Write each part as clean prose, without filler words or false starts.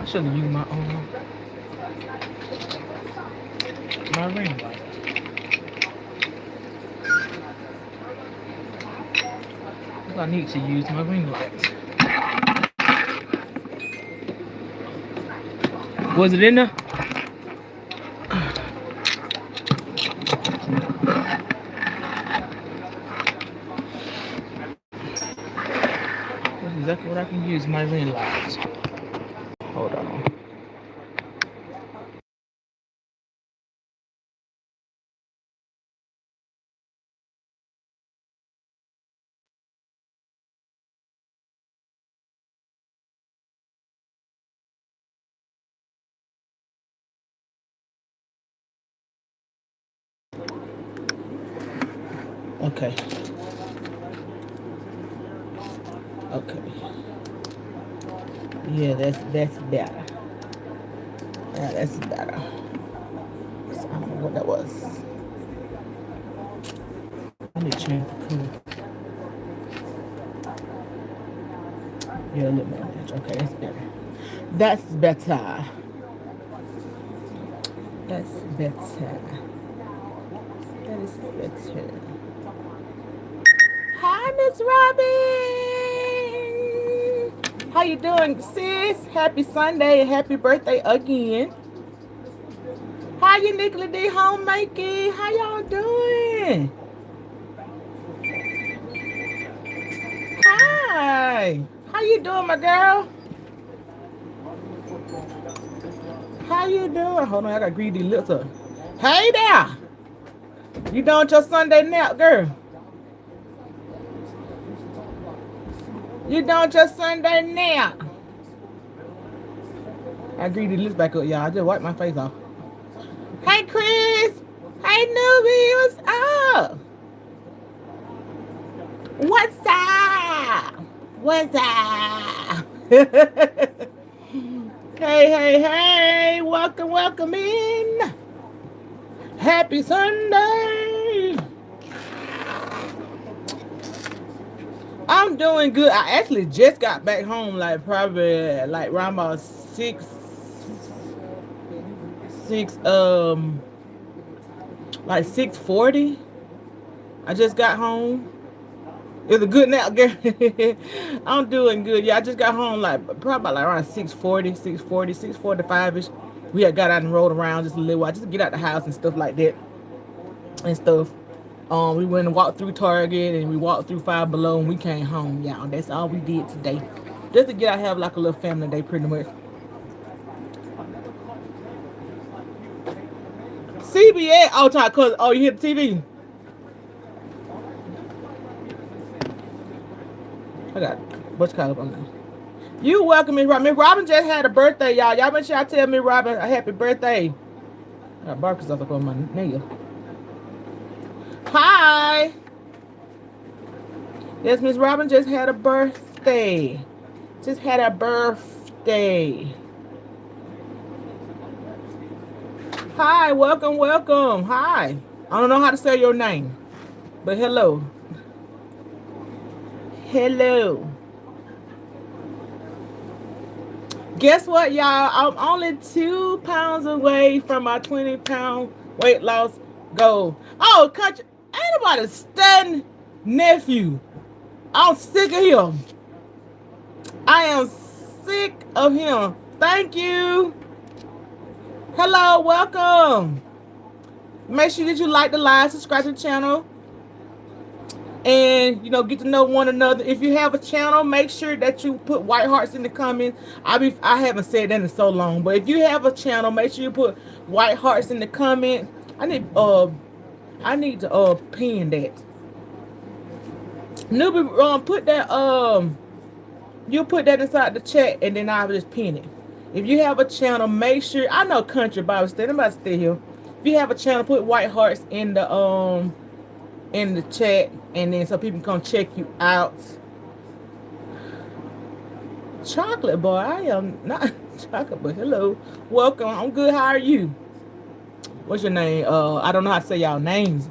should have used my ring light. I need to use my ring light. Was it in there? That's exactly what I can use my ring light. Hold on. Okay. Okay. Yeah, that's better. Yeah, that's better. So I don't know what that was. I need to change the color. Yeah, a little more. Okay, that's better. That's better. That's better. That is better. Hi, Miss Robin. How you doing, sis? Happy Sunday and happy birthday again. How you, Nicola D. Homemaking? How y'all doing? Hi. How you doing, my girl? How you doing? Hold on, I got greedy lips up. Hey there. You done with your Sunday nap, girl? You done with your Sunday nap? I greedy lips back up, y'all. I just wiped my face off. Hey, Chris. Hey, newbie. What's up? What's up? What's up? Hey. Welcome in. Happy Sunday. I'm doing good. I actually just got back home, like probably like around about six like 6:40. I just got home. It was a good nap, girl. I'm doing good. Yeah, I just got home like probably like around 6:45-ish. We had got out and rolled around just a little while, just to get out the house and stuff like that and stuff. We went and walked through Target and we walked through Five Below and we came home, y'all. That's all we did today. Just to get out, have like a little family day pretty much. CBS, oh, you hit the TV? I got what's called up on there. You welcome Miss Robin. Miss Robin just had a birthday, y'all. Y'all make sure I tell Miss Robin a happy birthday. I got barkers up on my nail. Hi. Yes, Miss Robin just had a birthday. Just had a birthday. Hi, welcome. Hi. I don't know how to say your name, but hello. Hello. Guess what, y'all? I'm only 2 pounds away from my 20-pound weight loss goal. Oh, country. Ain't nobody studying nephew. I'm sick of him. I am sick of him. Thank you. Hello, welcome. Make sure that you like the live, subscribe to the channel, and get to know one another. If you have a channel, make sure that you put white hearts in the comments. I haven't said that in so long, but if you have a channel, make sure you put white hearts in the comment. I need to pin that. Newbie, put that you put that inside the chat and then I'll just pin it. If you have a channel, make sure, I know country Bible study, I'm about to stay here. If you have a channel, put white hearts in the chat, and then so people can come check you out. Chocolate boy, I am not chocolate boy. Hello, welcome. I'm good. How are you? What's your name? I don't know how to say y'all names.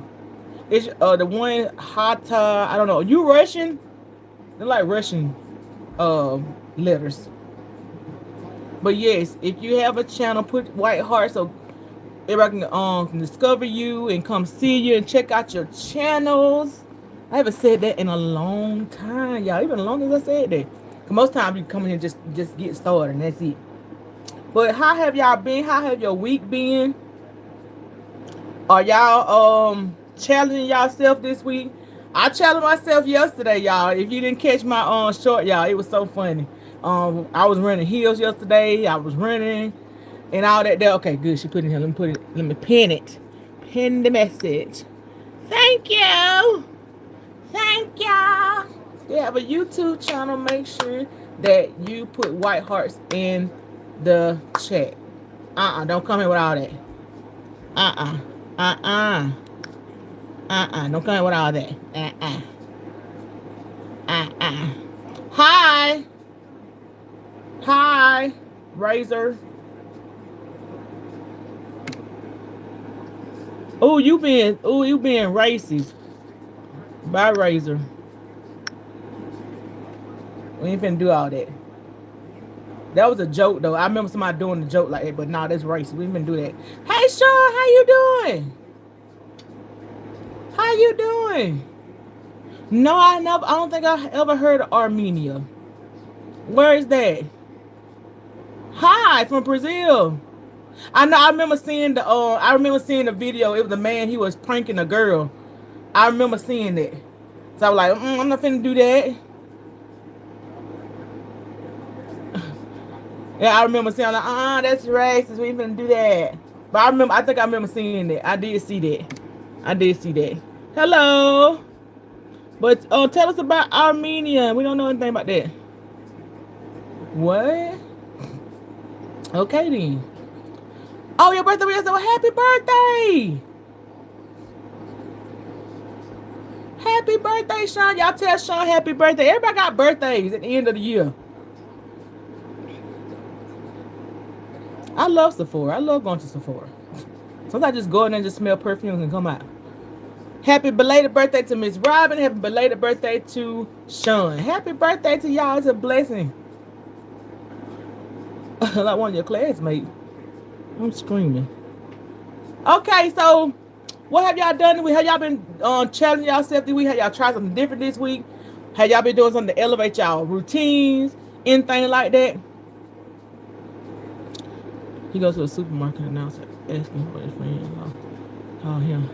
It's the one Hata. I don't know. You Russian? They're like Russian letters. But yes, if you have a channel, put white heart so everybody can discover you and come see you and check out your channels. I haven't said that in a long time, y'all. Even long as I said that. 'Cause most times you come in here just get started and that's it. But how have y'all been? How have your week been? Are y'all challenging yourself this week? I challenged myself yesterday, y'all. If you didn't catch my short, y'all, it was so funny. I was running heels yesterday. I was running and all that there. Okay, good. She put it in here. Let me put it. Let me pin it. Pin the message. Thank you. Thank y'all. If you have a YouTube channel, make sure that you put white hearts in the chat. Don't come in with all that. Uh uh. Uh Don't come in with all that. Uh. Hi. Hi. Razor. You being racist. Bye, Razor. We ain't finna do all that. That was a joke though. I remember somebody doing a joke like that, but nah, that's racist. We ain't finna do that. Hey Sean, how you doing? How you doing? No, I don't think I ever heard of Armenia. Where is that? Hi, from Brazil. I know. I remember seeing the. I remember seeing the video. It was a man. He was pranking a girl. I remember seeing that. So I was like, I'm not finna do that. Yeah, I remember saying like, that's racist. We ain't finna do that. But I think I remember seeing that. I did see that. I did see that. Hello. But tell us about Armenia. We don't know anything about that. What? Okay then. Oh, your birthday yesterday. Well, happy birthday. Happy birthday, Sean. Y'all tell Sean happy birthday. Everybody got birthdays at the end of the year. I love Sephora. I love going to Sephora. Sometimes I just go in there and just smell perfumes and come out. Happy belated birthday to Miss Robin. Happy belated birthday to Sean. Happy birthday to y'all. It's a blessing. Like one of your classmates. I'm screaming. Okay, so what have y'all done this week? Have y'all been challenging yourself this week? Have y'all tried something different this week? Have y'all been doing something to elevate y'all routines? Anything like that? He goes to a supermarket and now asking for his friend. Call him.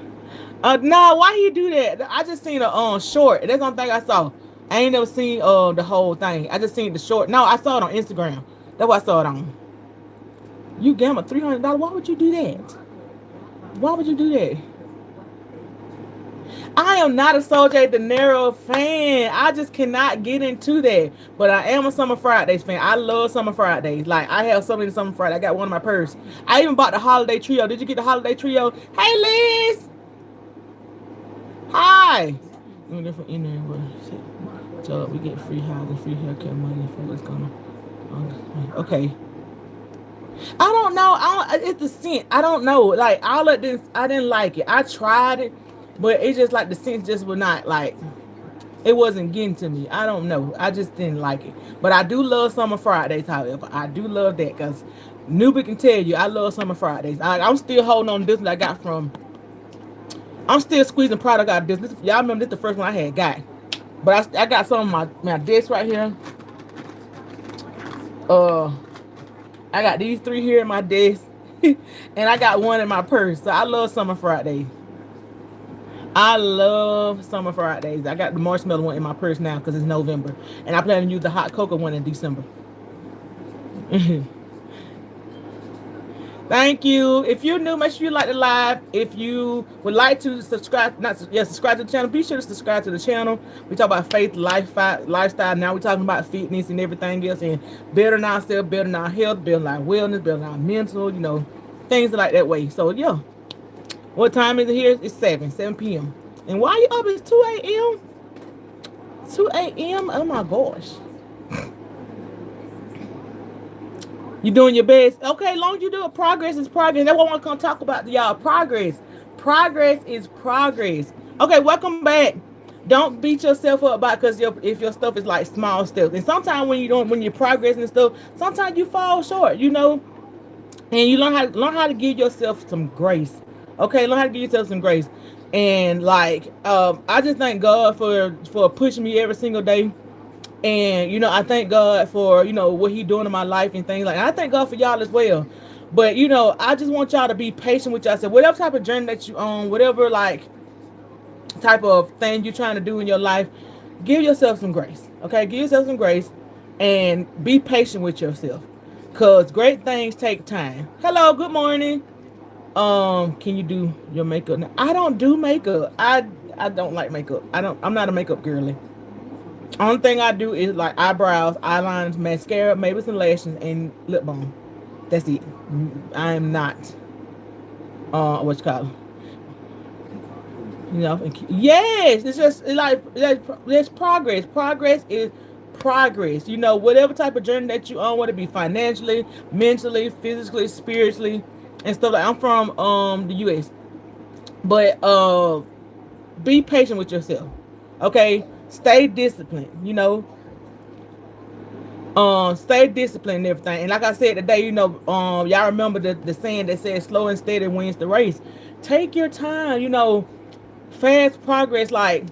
Nah, why he do that? I just seen a short. That's the only thing I saw. I ain't never seen the whole thing. I just seen the short. No, I saw it on Instagram. That's what I saw it on. You gambled $300. Why would you do that? Why would you do that? I am not a Soul J De Niro fan. I just cannot get into that. But I am a Summer Fridays fan. I love Summer Fridays. Like, I have so many Summer Fridays. I got one in my purse. I even bought the Holiday Trio. Did you get the Holiday Trio? Hey, Liz. Hi. So we get free housing, free haircut money. What's gonna? Okay. I don't know. It's the scent. I don't know. Like all of this, I didn't like it. I tried it, but it's just like the scent just was not like. It wasn't getting to me. I don't know. I just didn't like it. But I do love Summer Fridays. However, I do love that because Newbie can tell you I love Summer Fridays. I'm still holding on to this one I got from. I'm still squeezing product out of this. Y'all remember this the first one I had got. But I got some of my discs right here. I got these 3 here in my desk. And I got one in my purse. So I love Summer Fridays. I love Summer Fridays. I got the marshmallow one in my purse now because it's November. And I plan to use the hot cocoa one in December. Thank you. If you're new, make sure you like the live. If you would like to subscribe to the channel, be sure to subscribe to the channel. We talk about faith, lifestyle. Now we're talking about fitness and everything else, and building ourselves, building our health, building our wellness, building our mental, things like that way. So yeah. What time is it here? It's 7 p.m. And why are you up? It's 2 a.m. 2 a.m. Oh my gosh. You doing your best. Okay, long as you do it, progress is progress. That's what I want to come talk about to y'all. Progress. Progress is progress. Okay, welcome back. Don't beat yourself up about because if your stuff is like small steps. And sometimes when you're progressing and stuff, sometimes you fall short, and you learn how to give yourself some grace. Okay, learn how to give yourself some grace. And like I just thank God for pushing me every single day. And I thank God for what He doing in my life and things like that. I thank God for y'all as well. But I just want y'all to be patient with yourself. Whatever type of journey that you on, whatever like type of thing you're trying to do in your life, give yourself some grace. Okay, give yourself some grace and be patient with yourself. Cause great things take time. Hello, good morning. Can you do your makeup now? I don't do makeup. I don't like makeup. I'm not a makeup girly. Only thing I do is like eyebrows, eyelines, mascara, maybe some lashes, and lip balm. That's it. I am not what you call it. Yes, it's just there's progress. Progress is progress. Whatever type of journey that you on, whether it be financially, mentally, physically, spiritually, and stuff like. I'm from the U.S., but be patient with yourself. Okay, stay disciplined. Stay disciplined and everything. And like I said today, y'all remember the saying that says slow and steady wins the race. Take your time. Fast progress, like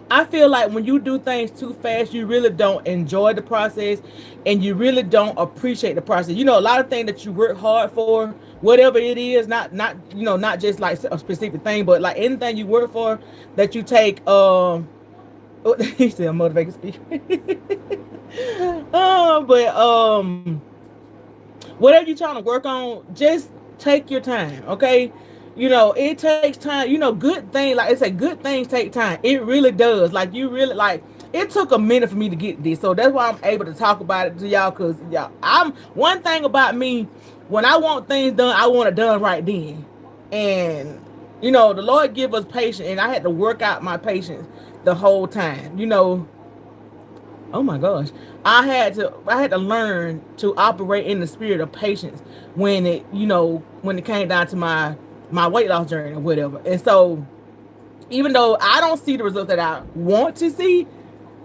I feel like when you do things too fast, you really don't enjoy the process, and you really don't appreciate the process. A lot of things that you work hard for, whatever it is, not just like a specific thing, but like anything you work for that you take he said motivated speaker. But whatever you're trying to work on, just take your time, okay? It takes time. Good things, like I say, good things take time. It really does. Like you really like. It took a minute for me to get this, so that's why I'm able to talk about it to y'all. Cause y'all, I'm one thing about me. When I want things done, I want it done right then. And the Lord give us patience, and I had to work out my patience the whole time. Oh my gosh, I had to learn to operate in the spirit of patience when it came down to my weight loss journey or whatever. And so even though I don't see the results that I want to see,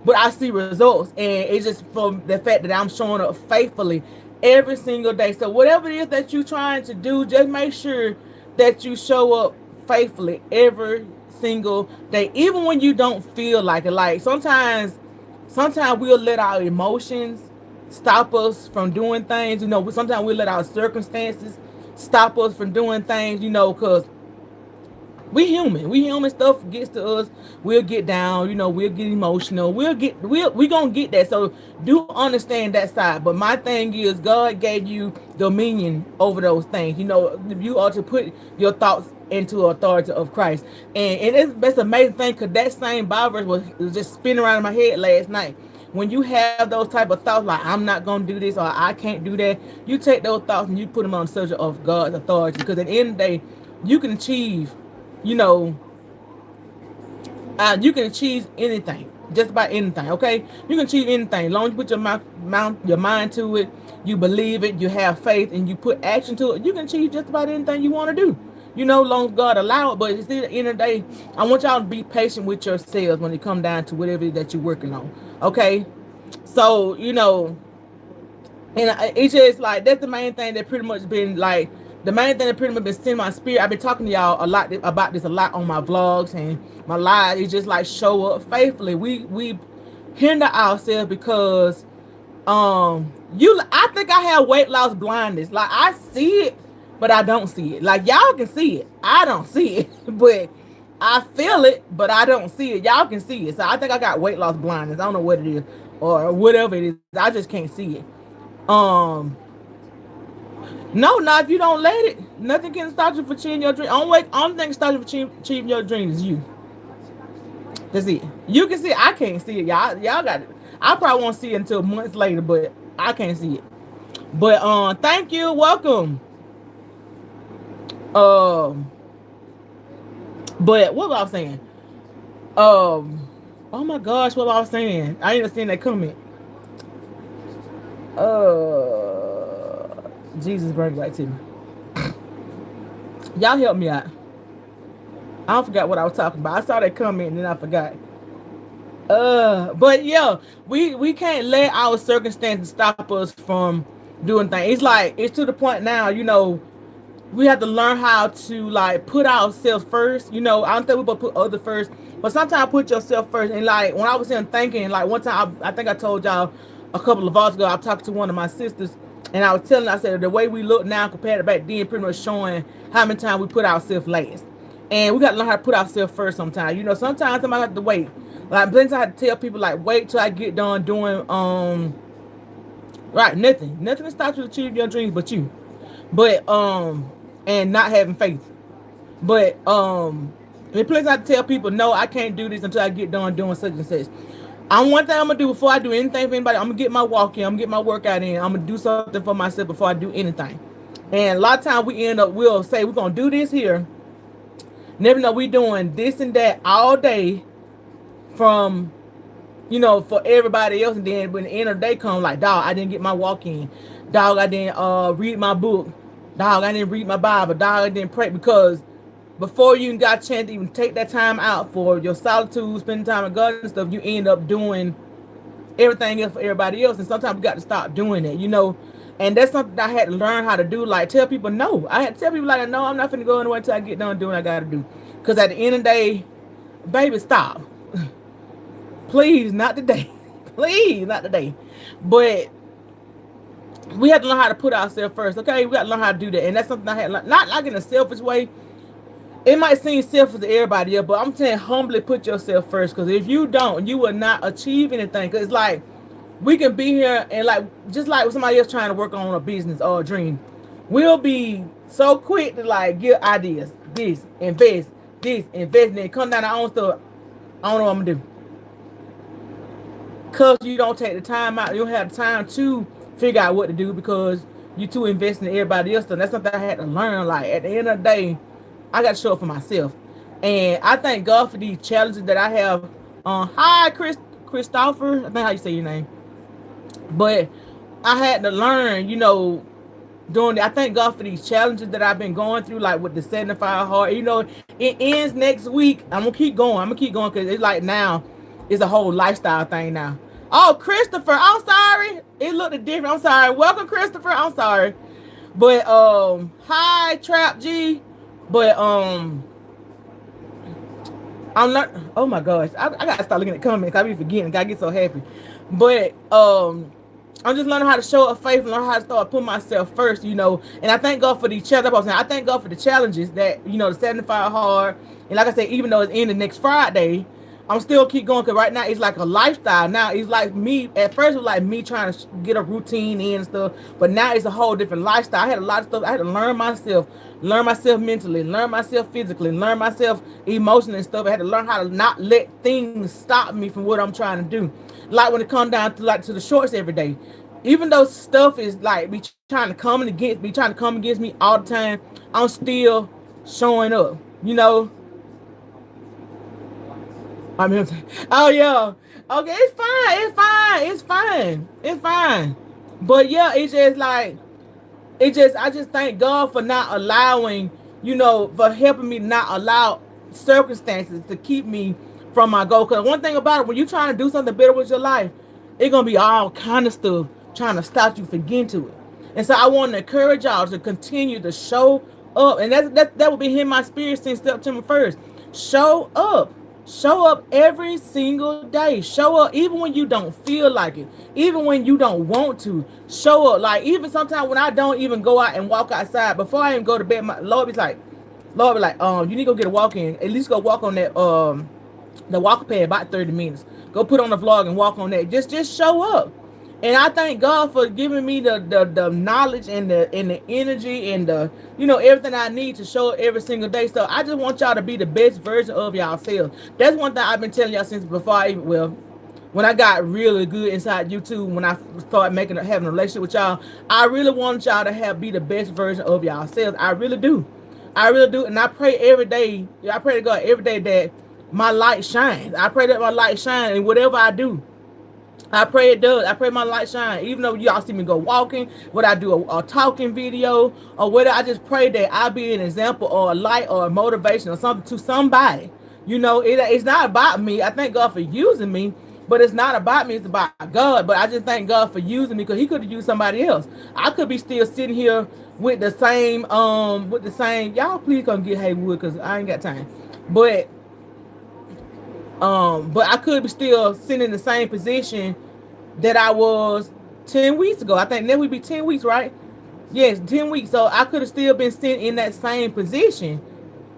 but I see results, and it's just from the fact that I'm showing up faithfully every single day. So whatever it is that you're trying to do, just make sure that you show up faithfully every single day, even when you don't feel like it. Like sometimes we'll let our emotions stop us from doing things. Sometimes we'll let our circumstances stop us from doing things. Because we human. We human. Stuff gets to us. We'll get down. We'll get emotional. We gonna get that. So do understand that side. But my thing is, God gave you dominion over those things. You ought to put your thoughts into authority of Christ. That's an amazing thing, because that same Bible verse was just spinning around in my head last night. When you have those type of thoughts like I'm not gonna do this or I can't do that, you take those thoughts and you put them on the subject of God's authority. Because at the end of the day, you can achieve you know, you can achieve anything, just about anything. Okay, you can achieve anything as long as you put your mind to it, you believe it, you have faith, and you put action to it. You can achieve just about anything you want to do. As long as God allow it. But at the end of the day, I want y'all to be patient with yourselves when it come down to whatever it is that you're working on. Okay, so and it's just like that's the main thing that pretty much been like the main thing that pretty much been sending my spirit. I've been talking to y'all a lot about this a lot on my vlogs and my lives. It's just like show up faithfully. We hinder ourselves because I think I have weight loss blindness. Like I see it, but I don't see it. Like y'all can see it, I don't see it, but I feel it, but I don't see it. Y'all can see it. So I think I got weight loss blindness. I don't know what it is or whatever it is. I just can't see it. No, not if you don't let it. Nothing can stop you from achieving your dream. Only thing can stop you from achieving your dreams is you. That's it. You can see it. I can't see it. Y'all got it. I probably won't see it until months later, but I can't see it. But thank you. Welcome. But what was I saying? Oh my gosh, what was I saying? I didn't understand that comment. Jesus, bring it back to me. Y'all help me out. I forgot what I was talking about. I saw that comment and then I forgot. But yeah, we can't let our circumstances stop us from doing things. It's like it's to the point now, we have to learn how to like put ourselves first. I don't think we both put other first, but sometimes put yourself first. And like when I was in thinking, like one time I think I told y'all a couple of hours ago, I talked to one of my sisters, and I was telling her, I said the way we look now compared to back then, pretty much showing how many times we put ourselves last. And we got to learn how to put ourselves first sometimes. Sometimes somebody have to wait. Like plenty I have to tell people like wait till I get done doing right, nothing to stop you to achieve your dreams but you. But and not having faith. But the place I tell people, no, I can't do this until I get done doing such and such. One thing I'm gonna do before I do anything for anybody, I'm gonna get my walk in, I'm gonna get my workout in, I'm gonna do something for myself before I do anything. And a lot of times we'll say we're gonna do this here. Never know we doing this and that all day from for everybody else, and then when the end of the day come, like, dog, I didn't get my walk in, dog, I didn't read my book, dog, I didn't read my Bible, dog, I didn't pray, because before you even got a chance to even take that time out for your solitude, spending time with God and stuff, you end up doing everything else for everybody else. And sometimes we got to stop doing it. And that's something I had to learn how to do. Like, tell people no. I had to tell people like, no, I'm not finna go anywhere until I get done doing what I gotta do. Because at the end of the day, baby, stop. Please, not today. Please, not today. But we have to learn how to put ourselves first, okay? We got to learn how to do that. And that's something I had to learn. Not like in a selfish way. It might seem selfish to everybody else, but I'm saying humbly put yourself first. Because if you don't, you will not achieve anything. Because it's like, we can be here and like, just like with somebody else trying to work on a business or a dream, we'll be so quick to like give ideas. This, invest, and then come down to our own stuff. I don't know what I'm going to do. Because you don't take the time out, you don't have time to figure out what to do because you too invested in everybody else. And that's something I had to learn. Like at the end of the day, I got to show up for myself. And I thank God for these challenges that I have. Hi, Christopher. I think how you say your name. But I had to learn, I thank God for these challenges that I've been going through, like with the 75 hard. It ends next week. I'm going to keep going. Because it's like now, it's a whole lifestyle thing now. Oh, Christopher, I'm sorry. It looked different. I'm sorry. Welcome, Christopher. I'm sorry. But hi, Trap G. But I'm not. Oh my gosh, I gotta start looking at comments. I be forgetting. I get so happy. But I'm just learning how to show up faith and learn how to start putting myself first. And I thank God for these challenges. I thank God for the challenges that the 75 hard. And like I said, even though it's ending next Friday, I'm still keep going because right now it's like a lifestyle. Now it's like me. At first it was like me trying to get a routine in and stuff, but now it's a whole different lifestyle. I had a lot of stuff. I had to learn myself mentally, learn myself physically, learn myself emotionally and stuff. I had to learn how to not let things stop me from what I'm trying to do. Like when it comes down to the shorts every day, even though stuff is like me trying to come against me all the time, I'm still showing up. I mean, oh yeah, okay, it's fine. But yeah, I just thank God for not allowing, for helping me not allow circumstances to keep me from my goal. Because one thing about it, when you're trying to do something better with your life, it's gonna be all kind of stuff trying to stop you from getting to it. And so I want to encourage y'all to continue to show up, and that will be in my spirit since September 1st. Show up. Show up every single day. Show up even when you don't feel like it. Even when you don't want to. Show up. Like even sometimes when I don't even go out and walk outside, before I even go to bed, my Lord be like, you need to go get a walk in. At least go walk on that the walker pad about 30 minutes. Go put on the vlog and walk on that. Just show up. And I thank God for giving me the knowledge and the energy and the everything I need to show up every single day. So I just want y'all to be the best version of y'allselves. That's one thing I've been telling y'all since before when I got really good inside YouTube, when I started having a relationship with y'all, I really want y'all to be the best version of yourselves. I really do. And I pray every day. I pray to God every day that my light shines. I pray that my light shines in whatever I do. I pray it does. I pray my light shine. Even though y'all see me go walking, whether I do a talking video, or whether I just pray that I be an example or a light or a motivation or something to somebody. It's not about me. I thank God for using me, but it's not about me. It's about God. But I just thank God for using me because He could have used somebody else. I could be still sitting here with the same. Y'all please come get Haywood because I ain't got time. But but I could be still sitting in the same position that I was 10 weeks ago. I think that would be 10 weeks, right? Yes, 10 weeks. So I could have still been sitting in that same position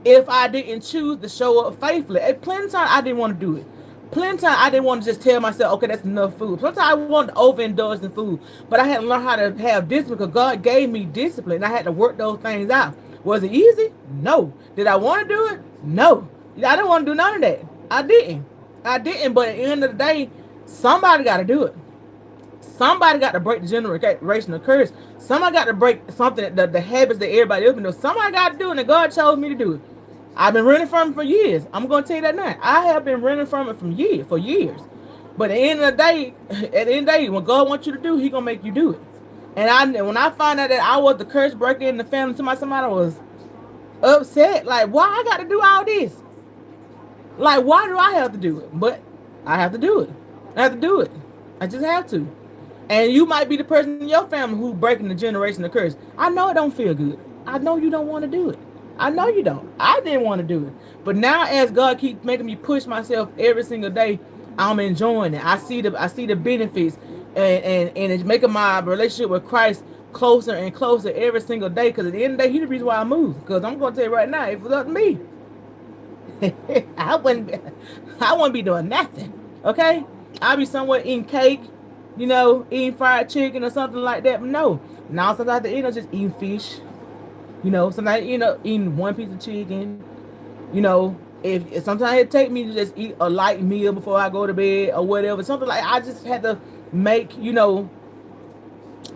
if I didn't choose to show up faithfully. At plenty of time, I didn't want to do it. Plenty of time, I didn't want to just tell myself, okay, that's enough food. Sometimes I wanted to overindulge in food, but I had to learn how to have discipline because God gave me discipline. I had to work those things out. Was it easy? No. Did I want to do it? No. I didn't want to do none of that. I didn't. But at the end of the day, somebody got to do it. Somebody got to break the generational curse. Somebody got to break something, the habits that everybody else been doing. Somebody got to do it, and God chose me to do it. I've been running from it for years. I'm going to tell you that now. I have been running from it for years. But at the end of the day, when God wants you to do, He gonna make you do it. And when I found out that I was the curse breaker in the family, somebody was upset. Like, why I got to do all this? Like, why do I have to do it? But I have to do it. I have to do it. I just have to. And you might be the person in your family who breaking the generation of curse. I know it don't feel good. I know you don't want to do it. I know you don't. I didn't want to do it. But now as God keeps making me push myself every single day, I'm enjoying it. I see the benefits and it's making my relationship with Christ closer and closer every single day. Because at the end of the day, He's the reason why I move. Because I'm going to tell you right now, if it was up to me, I wouldn't be doing nothing. Okay? I'd be somewhere eating cake, eating fried chicken or something like that. But no. Now sometimes just eating fish. Sometimes eating one piece of chicken. If sometimes it take me to just eat a light meal before I go to bed or whatever. Something like I just had to make,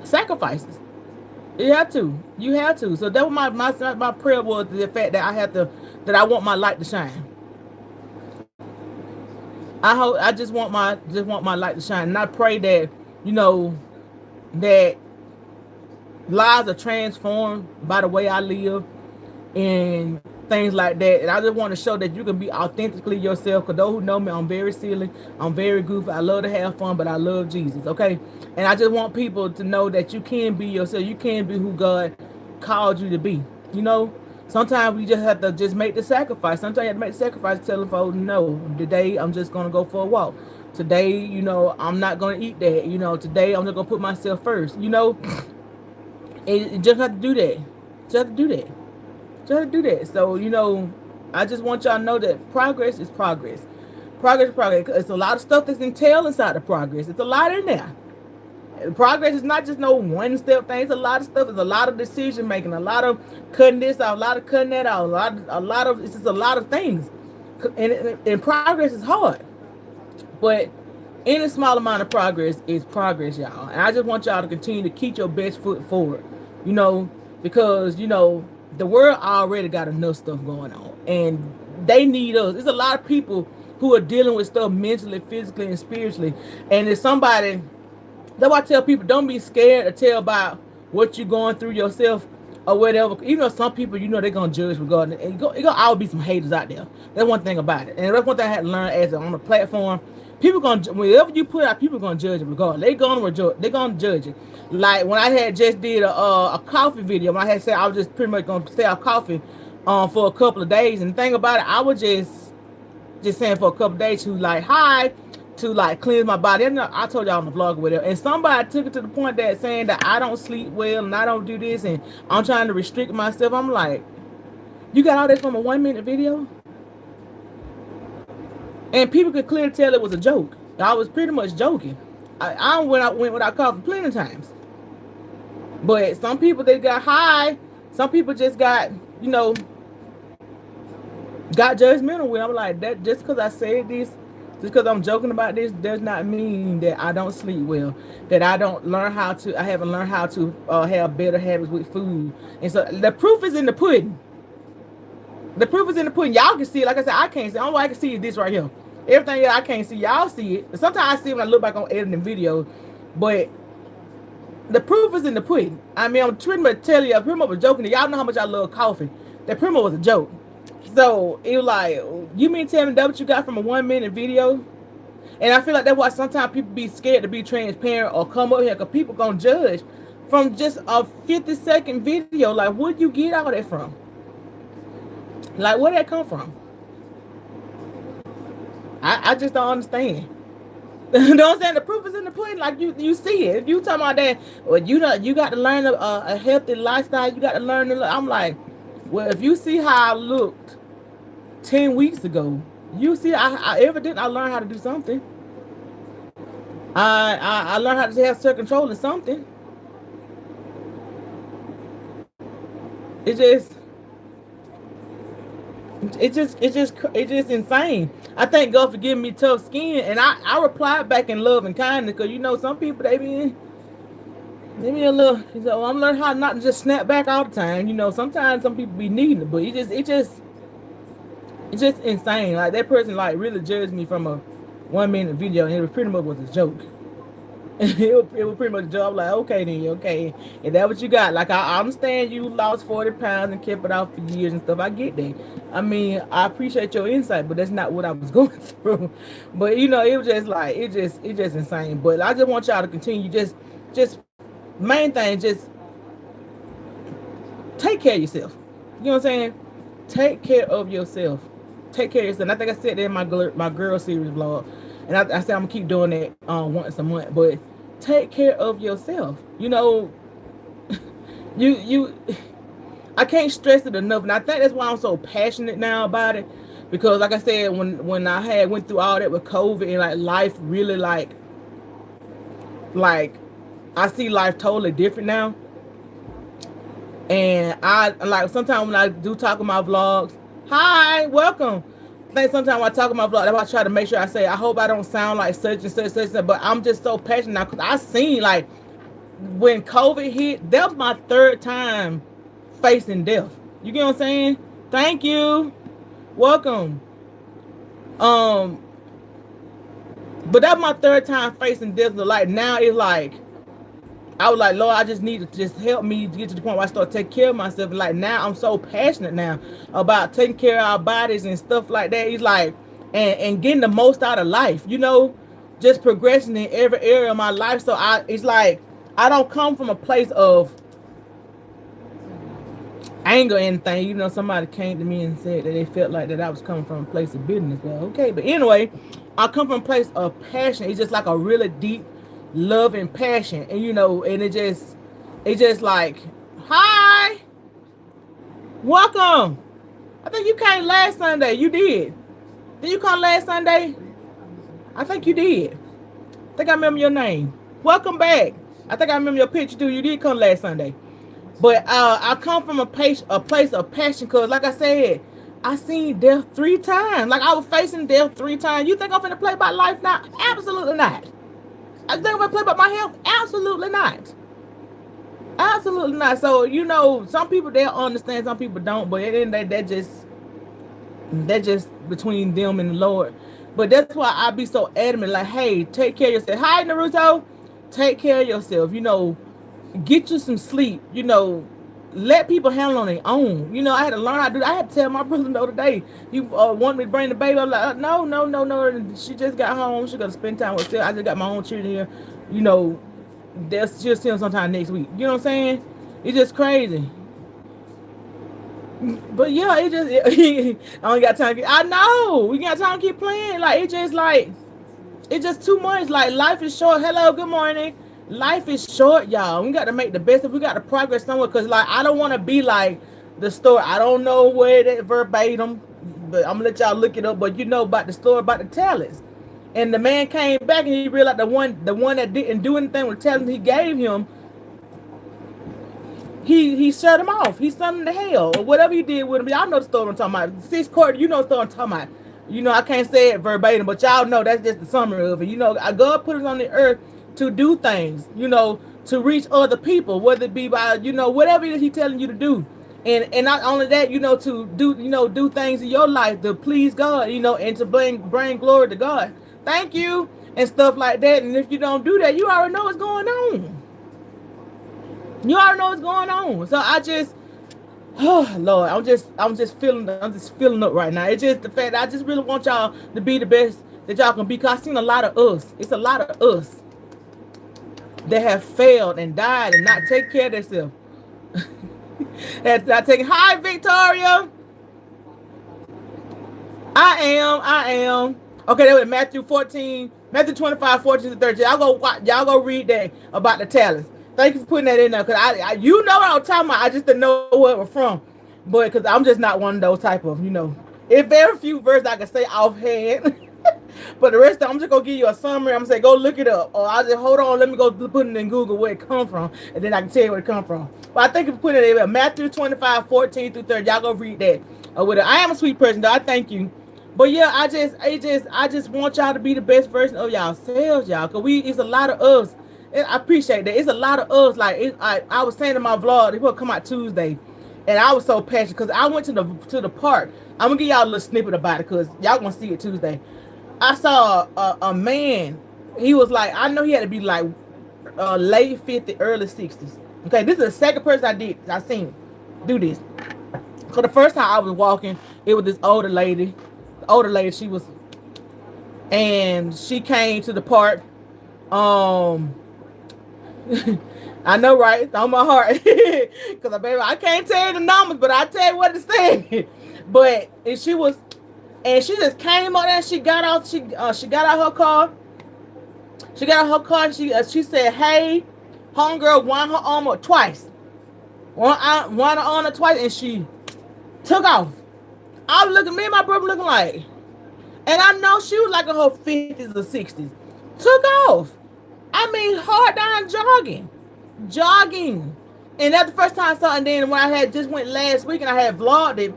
sacrifices. You have to. So that was my prayer was the fact that I want my light to shine. I just want my light to shine. And I pray that, that lives are transformed by the way I live and things like that. And I just want to show that you can be authentically yourself. Because those who know me, I'm very silly. I'm very goofy. I love to have fun, but I love Jesus. Okay? And I just want people to know that you can be yourself. You can be who God called you to be. Sometimes we just have to just make the sacrifice. Sometimes you have to make the sacrifice, telling folks, no, today I'm just going to go for a walk. Today, I'm not going to eat that. Today I'm just going to put myself first. And just have to do that. Just have to do that. So, I just want y'all to know that progress is progress. Progress. It's a lot of stuff that's entailed inside the progress. It's a lot in there. Progress is not just no one step thing. It's a lot of stuff. It's a lot of decision making, a lot of cutting this out, a lot of cutting that out, it's just a lot of things. And progress is hard. But any small amount of progress is progress, y'all. And I just want y'all to continue to keep your best foot forward. Because the world already got enough stuff going on. And they need us. There's a lot of people who are dealing with stuff mentally, physically, and spiritually. And it's somebody. That's why I tell people, don't be scared to tell about what you're going through yourself or whatever. Even though some people, they're going to judge regarding it. And it's going to always be some haters out there. That's one thing about it. And that's one thing I had to learn on the platform. People going to, whenever you put out, people going to judge it regardless. They're going to judge it. Like when I had just did a coffee video, when I had said I was just pretty much going to stay off coffee for a couple of days. And the thing about it, I was just saying for a couple of days to cleanse my body. And I told y'all on the vlog or whatever. And somebody took it to the point that saying that I don't sleep well and I don't do this and I'm trying to restrict myself. I'm like, you got all this from a 1-minute video? And people could clearly tell it was a joke. I was pretty much joking. I went without coffee plenty of times. But some people, they got high. Some people just got, got judgmental with. I'm like, that just because I said this, just because I'm joking about this, does not mean that I don't sleep well, that I haven't learned how to have better habits with food. And so the proof is in the pudding. Y'all can see it. Like I said, I can't see. The only way I can see is this right here. Everything else I can't see. Y'all see it. Sometimes I see it when I look back on editing videos. But the proof is in the pudding. I mean, I'm pretty much telling you, I pretty much was joking. Y'all know how much I love coffee. That pretty much was a joke. So it was like, you mean tell me that what you got from a 1 minute video? And I feel like that's why sometimes people be scared to be transparent or come up here because people gonna judge from just a 50-second video. Like, where'd you get all that from? Like, where did that come from? I just don't understand. You know what I'm saying? The proof is in the pudding. Like you see it. If you talking about that, well, you got to learn a healthy lifestyle. You got to learn. I'm like, well, if you see how I looked 10 weeks ago, you see, I evidently I learned how to do something. I learned how to have self control in something. It just it's just insane. I thank God for giving me tough skin, and I replied back in love and kindness because some people they be a little. So I'm learning how not to just snap back all the time. Sometimes some people be needing it, but it's just insane. Like that person like really judged me from a 1 minute video, and it was pretty much was a joke. It was pretty much a joke. Like, okay then, okay. And that what you got. Like I understand you lost 40 pounds and kept it off for years and stuff. I get that. I mean, I appreciate your insight, but that's not what I was going through. But it was just like it just insane. But I just want y'all to continue. Just main thing, just take care of yourself. You know what I'm saying? Take care of yourself. Take care of yourself. And I think I said that in my girl series vlog. And I said I'm gonna keep doing that once a month. But take care of yourself. You I can't stress it enough. And I think that's why I'm so passionate now about it. Because like I said, when I went through all that with COVID and like life really like I see life totally different now. And I like sometimes when I do talk in my vlogs, hi, welcome. I think sometimes when I talk in my vlog, I try to make sure I say, I hope I don't sound like such and such, such, such. But I'm just so passionate now because I seen like when COVID hit, that was my third time facing death. You get what I'm saying? Thank you. Welcome. But that's my third time facing death. So like now it's like I was like, Lord, I just need to just help me to get to the point where I start taking care of myself. And like now I'm so passionate now about taking care of our bodies and stuff like that. It's like and getting the most out of life, just progressing in every area of my life. So it's like I don't come from a place of anger or anything. Somebody came to me and said that they felt like that I was coming from a place of bitterness. Well, okay, but anyway, I come from a place of passion. It's just like a really deep love and passion, and and it just like, hi, welcome. I think you came last Sunday. You did you come last Sunday? I think you did. I think I remember your name. Welcome back. I think I remember your picture too. You did come last Sunday. But I come from a place of passion because like I said, I seen death 3 times. Like I was facing death 3 times. You think I'm finna play by life now? Absolutely not. I think I'm gonna play about my health? Absolutely not. Absolutely not. So, some people they'll understand, some people don't, but at the end of the day, that's just between them and the Lord. But that's why I be so adamant, like, hey, take care of yourself. Hi, Naruto. Take care of yourself. Get you some sleep. Let people handle on their own. I had to learn how to do that. I had to tell my brother the other day, he wanted me to bring the baby. I'm like, no. She just got home. She got to spend time with herself. I just got my own children here. She'll see them sometime next week. You know what I'm saying? It's just crazy. But yeah, I only got time. I know. We got time to keep playing. It's just too much. Like, life is short. Hello, good morning. Life is short, y'all. We got to make the best of it. We got to progress somewhere because, like, I don't want to be like the story. I don't know where that verbatim, but I'm going to let y'all look it up. But about the story about the talents. And the man came back and he realized the one that didn't do anything with the talent he gave him, he shut him off. He sent him to hell or whatever he did with him. Y'all know the story I'm talking about. 6 quarter, the story I'm talking about. I can't say it verbatim, but y'all know that's just the summary of it. God put us on the earth to do things, to reach other people, whether it be by, whatever it is he's telling you to do. And not only that, to do things in your life to please God, and to bring glory to God. Thank you. And stuff like that. And if you don't do that, you already know what's going on. So Oh Lord, I'm just feeling up right now. It's just the fact that I just really want y'all to be the best that y'all can be. Cause I seen a lot of us. It's a lot of us that have failed and died and not take care of themselves. That's not taking. Hi, Victoria. I am. Okay, that was Matthew 14, Matthew 25, 14 to 13. Y'all go read that about the talents. Thank you for putting that in there, because you know what I was talking about. I just didn't know where it was from. But because I'm just not one of those type of, If very few verses I can say offhand. But the rest of I'm just gonna give you a summary. I'm gonna say go look it up, or I'll just hold on. Let me go put it in Google where it come from, and then I can tell you where it come from. But I think if you put it in Matthew 25, 14 through 30, y'all go read that. With it. I am a sweet person, though. I thank you. But yeah, I just want y'all to be the best version of yourselves, y'all. Cause it's a lot of us. I appreciate that. It's a lot of us. Like I was saying in my vlog, it will come out Tuesday, and I was so passionate because I went to the park. I'm gonna give y'all a little snippet about it because y'all gonna see it Tuesday. I saw a man. He was like, I know he had to be like late 50s, early 60s. Okay, this is the second person I seen do this. So the first time I was walking, it was this older lady. The older lady, and she came to the park. Um, I know, right? It's on my heart, because baby, I can't tell you the numbers, but I tell you what to say. But and she just came out there. She got out. She got out her car. She got out her car. She said, "Hey, homegirl, won her arm up twice. Won her arm up twice," and she took off. I was looking. Me and my brother looking like, and I know she was like in her 50s or 60s. Took off. I mean, hard down jogging. And that's the first time I saw it. And then when I had just went last week and I had vlogged it,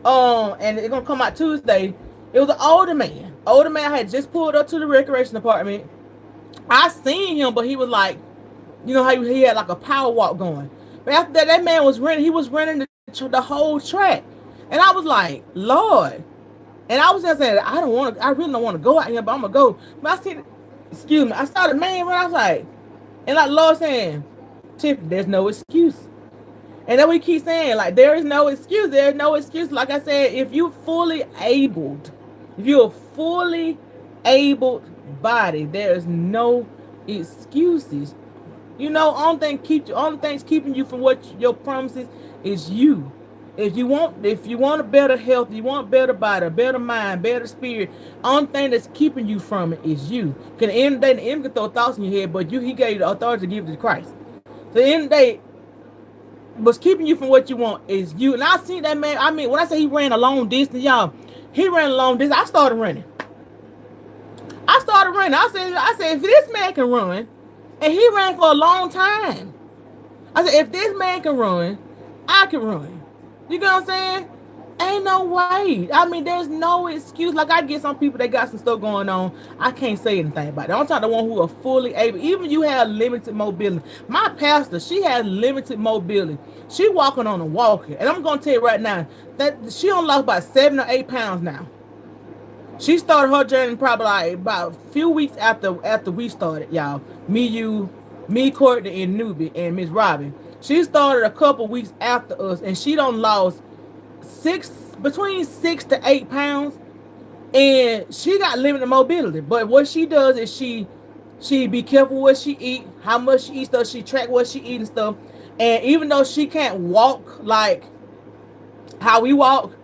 and it's gonna come out Tuesday. It was an older man. I had just pulled up to the recreation department. I seen him, but he was like, you know how he had like a power walk going. But after that man was running. He was running the whole track, and I was like, Lord. And I was just saying, I really don't want to go out here, but I'm gonna go. But I saw the man run. I was like, and like Lord saying, Tiffany, there's no excuse. And then we keep saying, like, there is no excuse. There is no excuse. Like I said, if you're a fully abled body, there is no excuses. Only things keeping you from what your promises is you. If you want a better health, you want a better body, a better mind, better spirit, only thing that's keeping you from it is you. Because at the end of the day, the enemy can throw thoughts in your head, but he gave you the authority to give it to Christ. So at the end of the day, what's keeping you from what you want is you. And I seen that man. I mean, when I say he ran a long distance, y'all, he ran a long distance. I started running. I said, if this man can run, and he ran for a long time, I said, if this man can run, I can run. You know what I'm saying? Ain't no way. I mean, there's no excuse. Like, I get some people that got some stuff going on. I can't say anything about it. I'm talking the one who are fully able. Even you have limited mobility. My pastor, she has limited mobility. She walking on a walker. And I'm going to tell you right now, that she only lost about 7 or 8 pounds now. She started her journey probably like about a few weeks after we started, y'all. Me, Courtney, and Newbie, and Miss Robin. She started a couple weeks after us, and she done lost between 6 to 8 pounds, and she got limited mobility. But what she does is she be careful what she eat, how much she eats stuff. She track what she eat and stuff. And even though she can't walk like how we walk,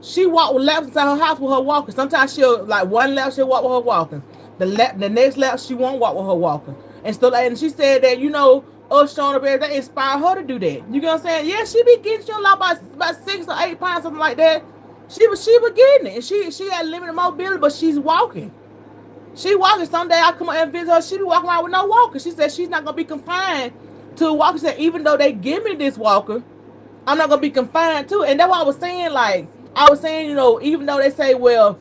she walk with laps inside her house with her walker. Sometimes she'll like one lap she'll walk with her walker. The next lap she won't walk with her walker. And stuff like. And she said that us showing up every day inspire her to do that. You know what I'm saying? Yeah, she be getting a lot about 6 or 8 pounds, something like that. She was getting it, and she had limited mobility, but she's walking. She walking. Someday I come up and visit her. She be walking around with no walker. She said she's not gonna be confined to a walker. She said even though they give me this walker, I'm not gonna be confined to it. And that's what I was saying. Like I was saying, even though they say, well,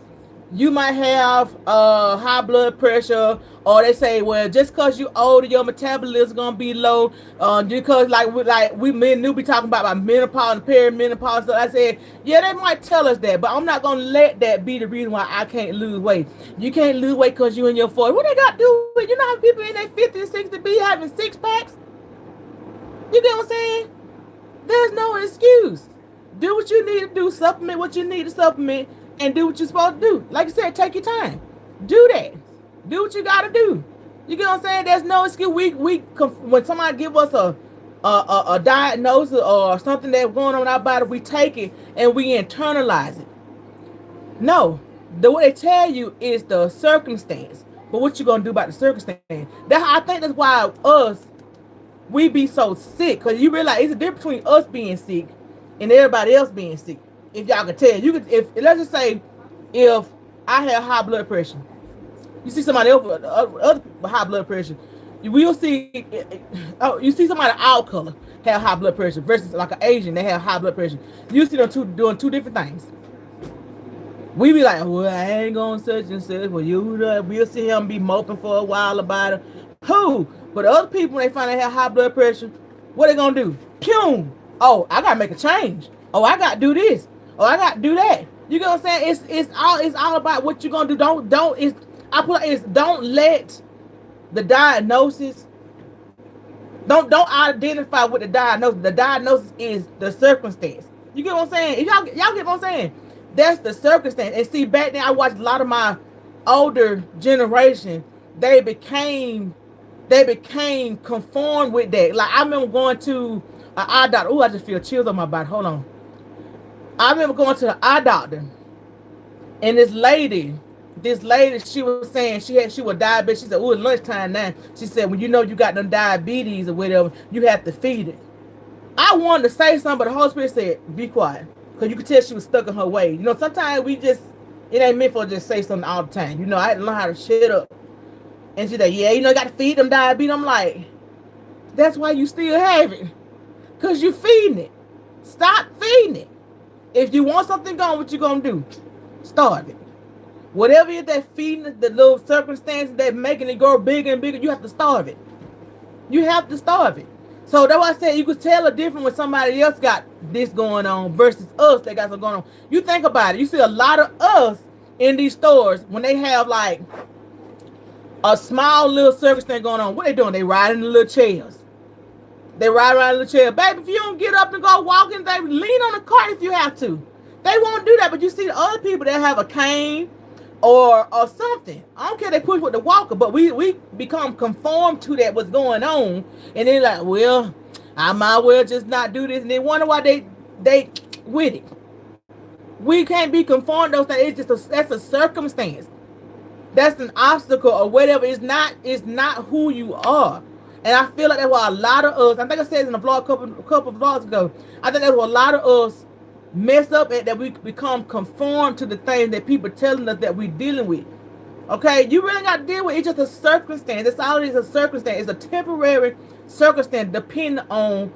you might have high blood pressure, or they say, well, just because you older, your metabolism gonna be low. Because we men knew be talking about menopause and perimenopause. So I said, yeah, they might tell us that, but I'm not gonna let that be the reason why I can't lose weight. You can't lose weight because you in your 40s. What they got to do with? You know how people in their 50s and 60s be having 6 packs? You get what I'm saying? There's no excuse. Do what you need to do, supplement what you need to supplement, and do what you're supposed to do. Like I said, take your time. Do that. Do what you gotta do. You get what I'm saying? There's no excuse. When somebody give us a diagnosis or something that's going on in our body, we take it and we internalize it. No, what they tell you is the circumstance, but what you gonna do about the circumstance? I think that's why we be so sick, because you realize it's a difference between us being sick and everybody else being sick. If y'all could tell, you could, if let's just say, if I have high blood pressure, you see somebody else with other high blood pressure, you will see. You see somebody our color have high blood pressure versus like an Asian, they have high blood pressure. You see them doing two different things. We be like, well, I ain't going such and such. Well, we'll see him be moping for a while about it. Who? But other people, when they find they have high blood pressure, what they gonna do? Pew! Oh, I gotta make a change. Oh, I gotta do this. Oh, I gotta do that. You know what I'm saying? It's all about what you gonna do. Don't let the diagnosis. Don't identify with the diagnosis. The diagnosis is the circumstance. You get what I'm saying? If y'all get what I'm saying? That's the circumstance. And see, back then I watched a lot of my older generation. They became conformed with that. Like I remember going to an eye doctor. Oh, I just feel chills on my body. Hold on. I remember going to the eye doctor, and this lady, she was saying she was diabetic. She said, "Oh, it's lunchtime now." She said, "When you know you got them diabetes or whatever, you have to feed it." I wanted to say something, but the Holy Spirit said, "Be quiet," because you could tell she was stuck in her way. You know, sometimes it ain't meant for us to just say something all the time. You know, I had to learn how to shut up. And she said, "Yeah, you know, you got to feed them diabetes." I'm like, that's why you still have it, because you feeding it. Stop feeding it. If you want something gone, what you gonna do? Starve it. Whatever it is that feeding the little circumstances that making it grow bigger and bigger, you have to starve it. You have to starve it. So that's why I said you could tell a difference when somebody else got this going on versus us that got something going on. You think about it. You see a lot of us in these stores when they have like a small little circumstance going on. What they doing? They riding the little chairs. They ride around in the chair. Baby, if you don't get up and go walking, they lean on the cart if you have to. They won't do that, but you see the other people that have a cane or something. I don't care they push with the walker, but we become conformed to that what's going on. And then like, well, I might well just not do this. And they wonder why they with it. We can't be conformed to those things. That's a circumstance. That's an obstacle or whatever. It's not who you are. And I feel like that's why a lot of us, I think I said in a vlog a couple of vlogs ago, I think that's why a lot of us mess up at that we become conformed to the things that people telling us that we're dealing with. Okay, you really got to deal with it. It's just a circumstance. That's all it is, a circumstance. It's a temporary circumstance depending on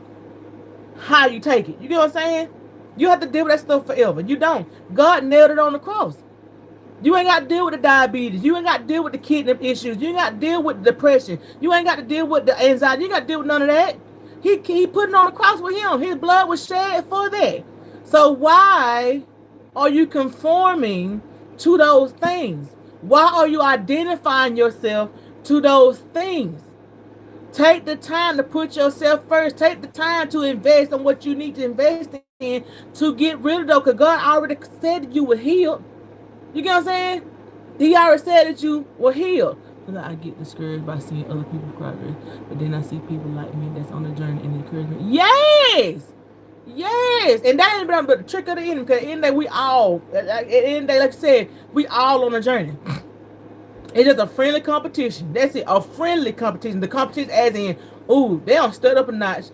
how you take it. You get what I'm saying? You have to deal with that stuff forever. You don't. God nailed it on the cross. You ain't got to deal with the diabetes. You ain't got to deal with the kidney issues. You ain't got to deal with the depression. You ain't got to deal with the anxiety. You ain't got to deal with none of that. He put it on the cross with him. His blood was shed for that. So why are you conforming to those things? Why are you identifying yourself to those things? Take the time to put yourself first. Take the time to invest in what you need to invest in to get rid of those. Because God already said that you were healed. You get what I'm saying? He already said that you were healed. I get discouraged by seeing other people progress, but then I see people like me that's on the journey and encourage me. Yes! Yes! And that ain't but the trick of the enemy, because at the end of the day, we all, at the end of the day, like I said, we all on a journey. It's just a friendly competition. That's it, a friendly competition. The competition as in, ooh, they don't stir up a notch.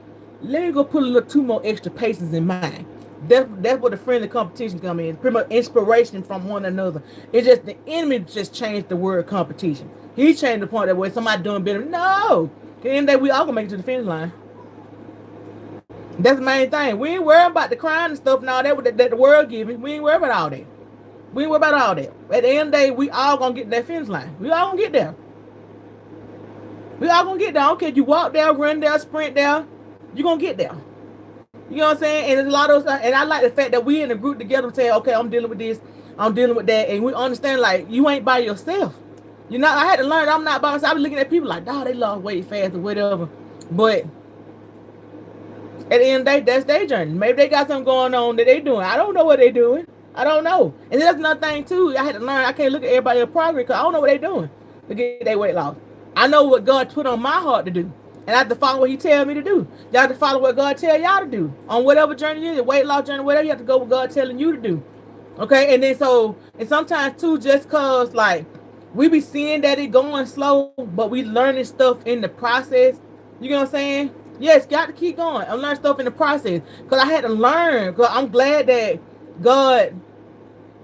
Let me go put a little 2 more extra paces in mine. That's what the friendly competition come in. Pretty much inspiration from one another. It's just the enemy just changed the word competition. He changed the point that way somebody doing better. No. At the end of the day, we all gonna make it to the finish line. That's the main thing. We ain't worried about the crime and stuff and all that the world giving. We ain't worried about all that. We ain't worried about all that. At the end of the day, we all gonna get to that finish line. We all gonna get there. We all gonna get there. I don't care if you walk there, run there, sprint there. You gonna get there. You know what I'm saying? And there's a lot of those, and I like the fact that we in a group together and say, okay, I'm dealing with this, I'm dealing with that, and we understand like you ain't by yourself. You know, I had to learn I'm not by myself. I was looking at people like, dog, they lost weight fast or whatever. But At the end of the day, that's their journey. Maybe they got something going on that they doing. I don't know what they doing. I don't know. And that's another thing too. I had to learn. I can't look at everybody's progress because I don't know what they doing to get their weight loss. I know what God put on my heart to do, and I have to follow what He tell me to do. Y'all have to follow what God tell y'all to do on whatever journey it is, weight loss journey, whatever. You have to go with God telling you to do. Okay, and then and sometimes too, just cause like we be seeing that it going slow, but we learning stuff in the process. You know what I'm saying? Yes, got to keep going. I learned stuff in the process because I had to learn. Cause I'm glad that God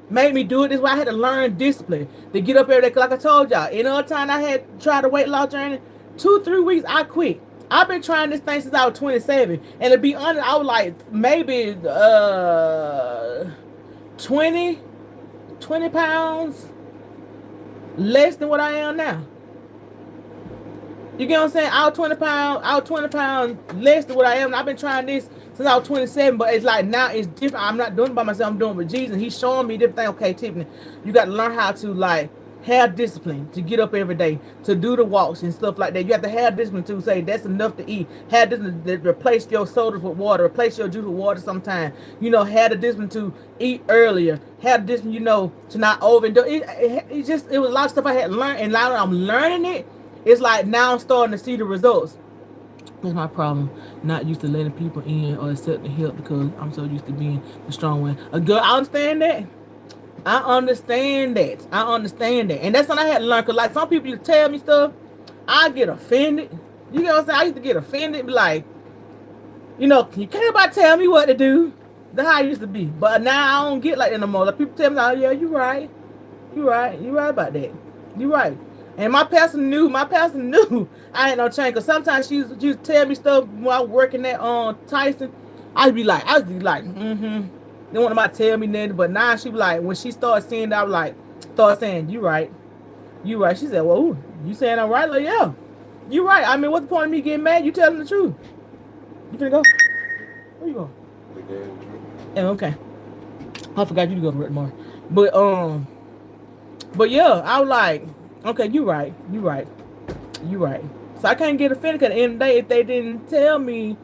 made me do it this way. I had to learn discipline to get up every day. Cause like I told y'all, any other time I had tried a weight loss journey, 2-3 weeks I quit. I've been trying this thing since I was 27, and to be honest, I was like maybe 20 pounds less than what I am now. You get what I'm saying? I was 20 pounds less than what I am. And I've been trying this since I was 27, but it's like now it's different. I'm not doing it by myself. I'm doing it with Jesus. He's showing me different things. Okay, Tiffany, you got to learn how to like have discipline to get up every day, to do the walks and stuff like that. You have to have discipline to say that's enough to eat. Have discipline to replace your sodas with water, replace your juice with water sometime. You know, have the discipline to eat earlier. Have the discipline, to not overdo it. It was a lot of stuff I had learned, and now that I'm learning it, it's like now I'm starting to see the results. That's my problem. Not used to letting people in or accepting help because I'm so used to being the strong one. A girl, I understand that. And that's something I had to learn. Because like some people used to tell me stuff, I get offended. You know what I'm saying? I used to get offended. Be like, you can't nobody tell me what to do. That's how I used to be. But now I don't get like that no more. Like people tell me, oh yeah, you're right. You're right about that. You're right. And my pastor knew I ain't no change. Because sometimes she used to tell me stuff while I was working at Tyson. I'd be like, mm-hmm. They want to tell me nothing. But now she be like, when she started seeing that, I was like, start saying, you right. She said, well, ooh, you saying I'm right? Like, yeah, you right. I mean, what's the point of me getting mad? You telling the truth. You finna go? Where you going? Yeah, okay. I forgot you to go to work tomorrow. But yeah, I was like, okay, you right. So I can't get offended because at the end of the day, if they didn't tell me,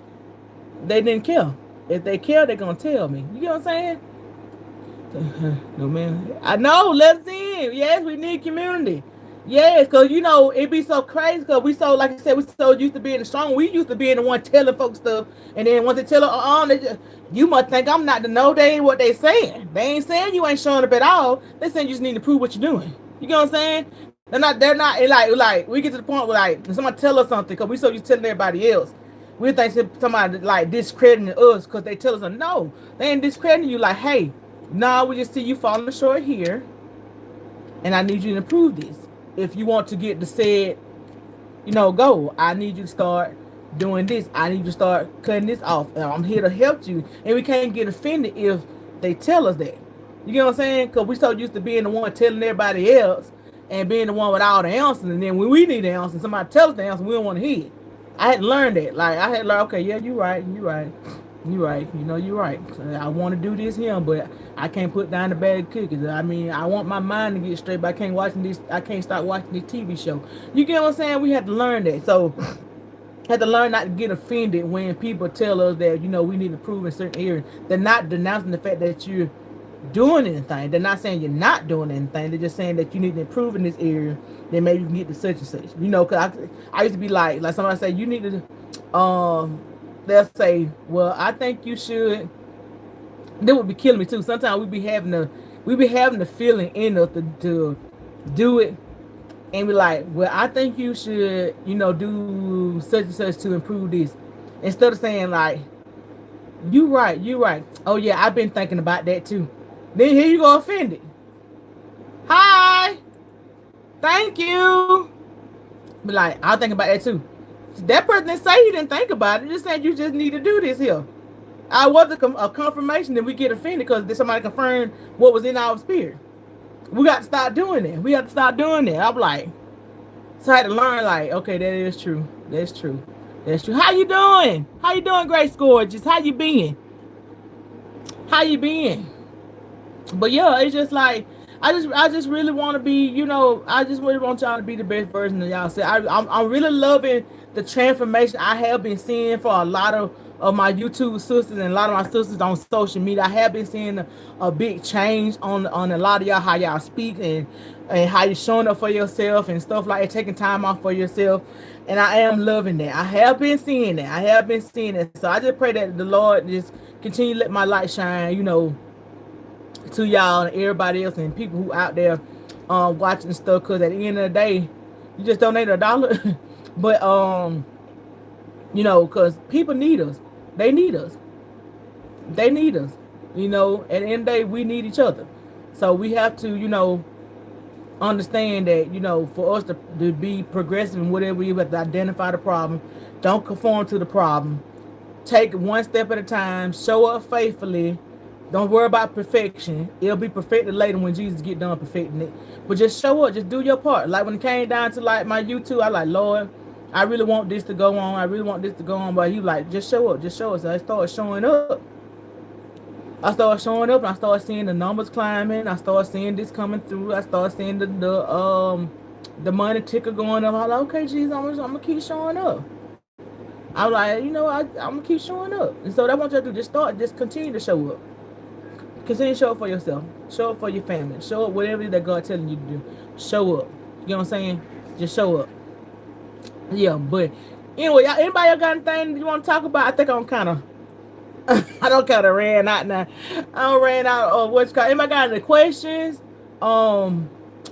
they didn't care. If they care, they're going to tell me. You get what I'm saying? No, man. I know, let's in. Yes, we need community. Yes, because, it be so crazy because we so, like I said, we so used to being the strong. We used to being the one telling folks stuff. And then once they tell them, you must think I'm not to know they ain't what they saying. They ain't saying you ain't showing up at all. They saying you just need to prove what you're doing. You get what I'm saying? They're not like we get to the point where like somebody tell us something because we so used to telling everybody else. We think somebody like discrediting us because they tell us no. They ain't discrediting you like, hey, we just see you falling short here. And I need you to improve this. If you want to get the said, goal, I need you to start doing this. I need you to start cutting this off. I'm here to help you. And we can't get offended if they tell us that. You get what I'm saying? Because we so used to being the one telling everybody else and being the one with all the answers. And then when we need the answers, somebody tells us the answer, we don't want to hear it. I had to learn that. Like, I had to learn, okay, yeah, you're right. You're right. So I want to do this here, but I can't put down the bag of cookies. I mean, I want my mind to get straight, but I can't start watching this TV show. You get what I'm saying? We had to learn that. So had to learn not to get offended when people tell us that, we need to prove in certain areas. They're not denouncing the fact that you're doing anything. They're not saying you're not doing anything. They're just saying that you need to improve in this area. Then maybe you can get to such and such. Because I used to be like somebody say, you need to, they'll say, well, I think you should. That would be killing me too. Sometimes we be having the feeling in us to do it. And be like, well, I think you should, do such and such to improve this. Instead of saying like, you right. Oh yeah, I've been thinking about that too. Then here you go offended. Hi. Thank you. Be like, I'll think about that too. That person didn't say you didn't think about it. Just saying you just need to do this here. I was a confirmation that we get offended because somebody confirmed what was in our spirit. We got to start doing that. I'm like, so I had to learn like, okay, that is true. That's true. How you doing? Grace Gorgeous? How you been? But yeah, it's just like, I just really want to be, I just really want y'all to be the best version of y'all. I'm really loving the transformation I have been seeing for a lot of my YouTube sisters and a lot of my sisters on social media. I have been seeing a big change on a lot of y'all, how y'all speak and how you're showing up for yourself and stuff like that, taking time off for yourself. And I am loving that. I have been seeing that. I have been seeing it. So I just pray that the Lord just continue to let my light shine, to y'all and everybody else and people who out there watching stuff, because at the end of the day you just donate $1 but because people need us. They need us. They need us. At the end of the day we need each other. So we have to understand that for us to be progressive in whatever, we have to identify the problem, don't conform to the problem, take one step at a time, show up faithfully. Don't worry about perfection. It'll be perfected later when Jesus get done perfecting it. But just show up. Just do your part. Like when it came down to like my YouTube, I like, Lord, I really want this to go on. I really want this to go on. But he like, just show up. Just show us. So I started showing up. And I started seeing the numbers climbing. I started seeing this coming through. I started seeing the money ticker going up. I was like, okay, Jesus, I'm gonna keep showing up. I was like, I'm gonna keep showing up. And so that's what you do. Just continue to show up. Continue to show up for yourself. Show up for your family. Show up whatever it is that God's telling you to do. Show up. You know what I'm saying? Just show up. Yeah, but anyway, y'all, anybody else got anything you want to talk about? I think I'm kind of, I don't kind of ran out now. I don't ran out of what's called. Anybody got any questions?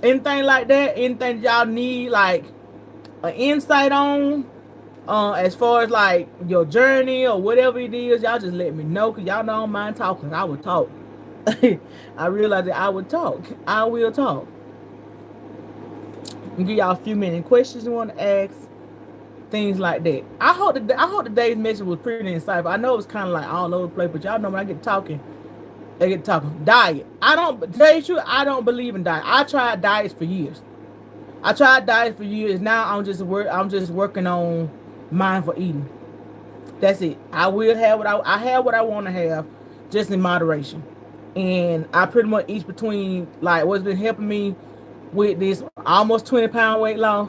Anything like that? Anything y'all need like an insight on? As far as like your journey or whatever it is, y'all just let me know, because y'all know I don't mind talking. I would talk. I realized that I would talk. I will talk. I'll give y'all a few minutes. Questions you want to ask, things like that. I hope today's message was pretty insightful. I know it's kind of like all over the place, but y'all know when I get talking. Diet. I don't believe in diet. I tried diets for years. Now I'm just working on mindful eating. That's it. I will have what I have what I want to have, just in moderation. And I pretty much eat between, like, what's been helping me with this almost 20-pound weight loss.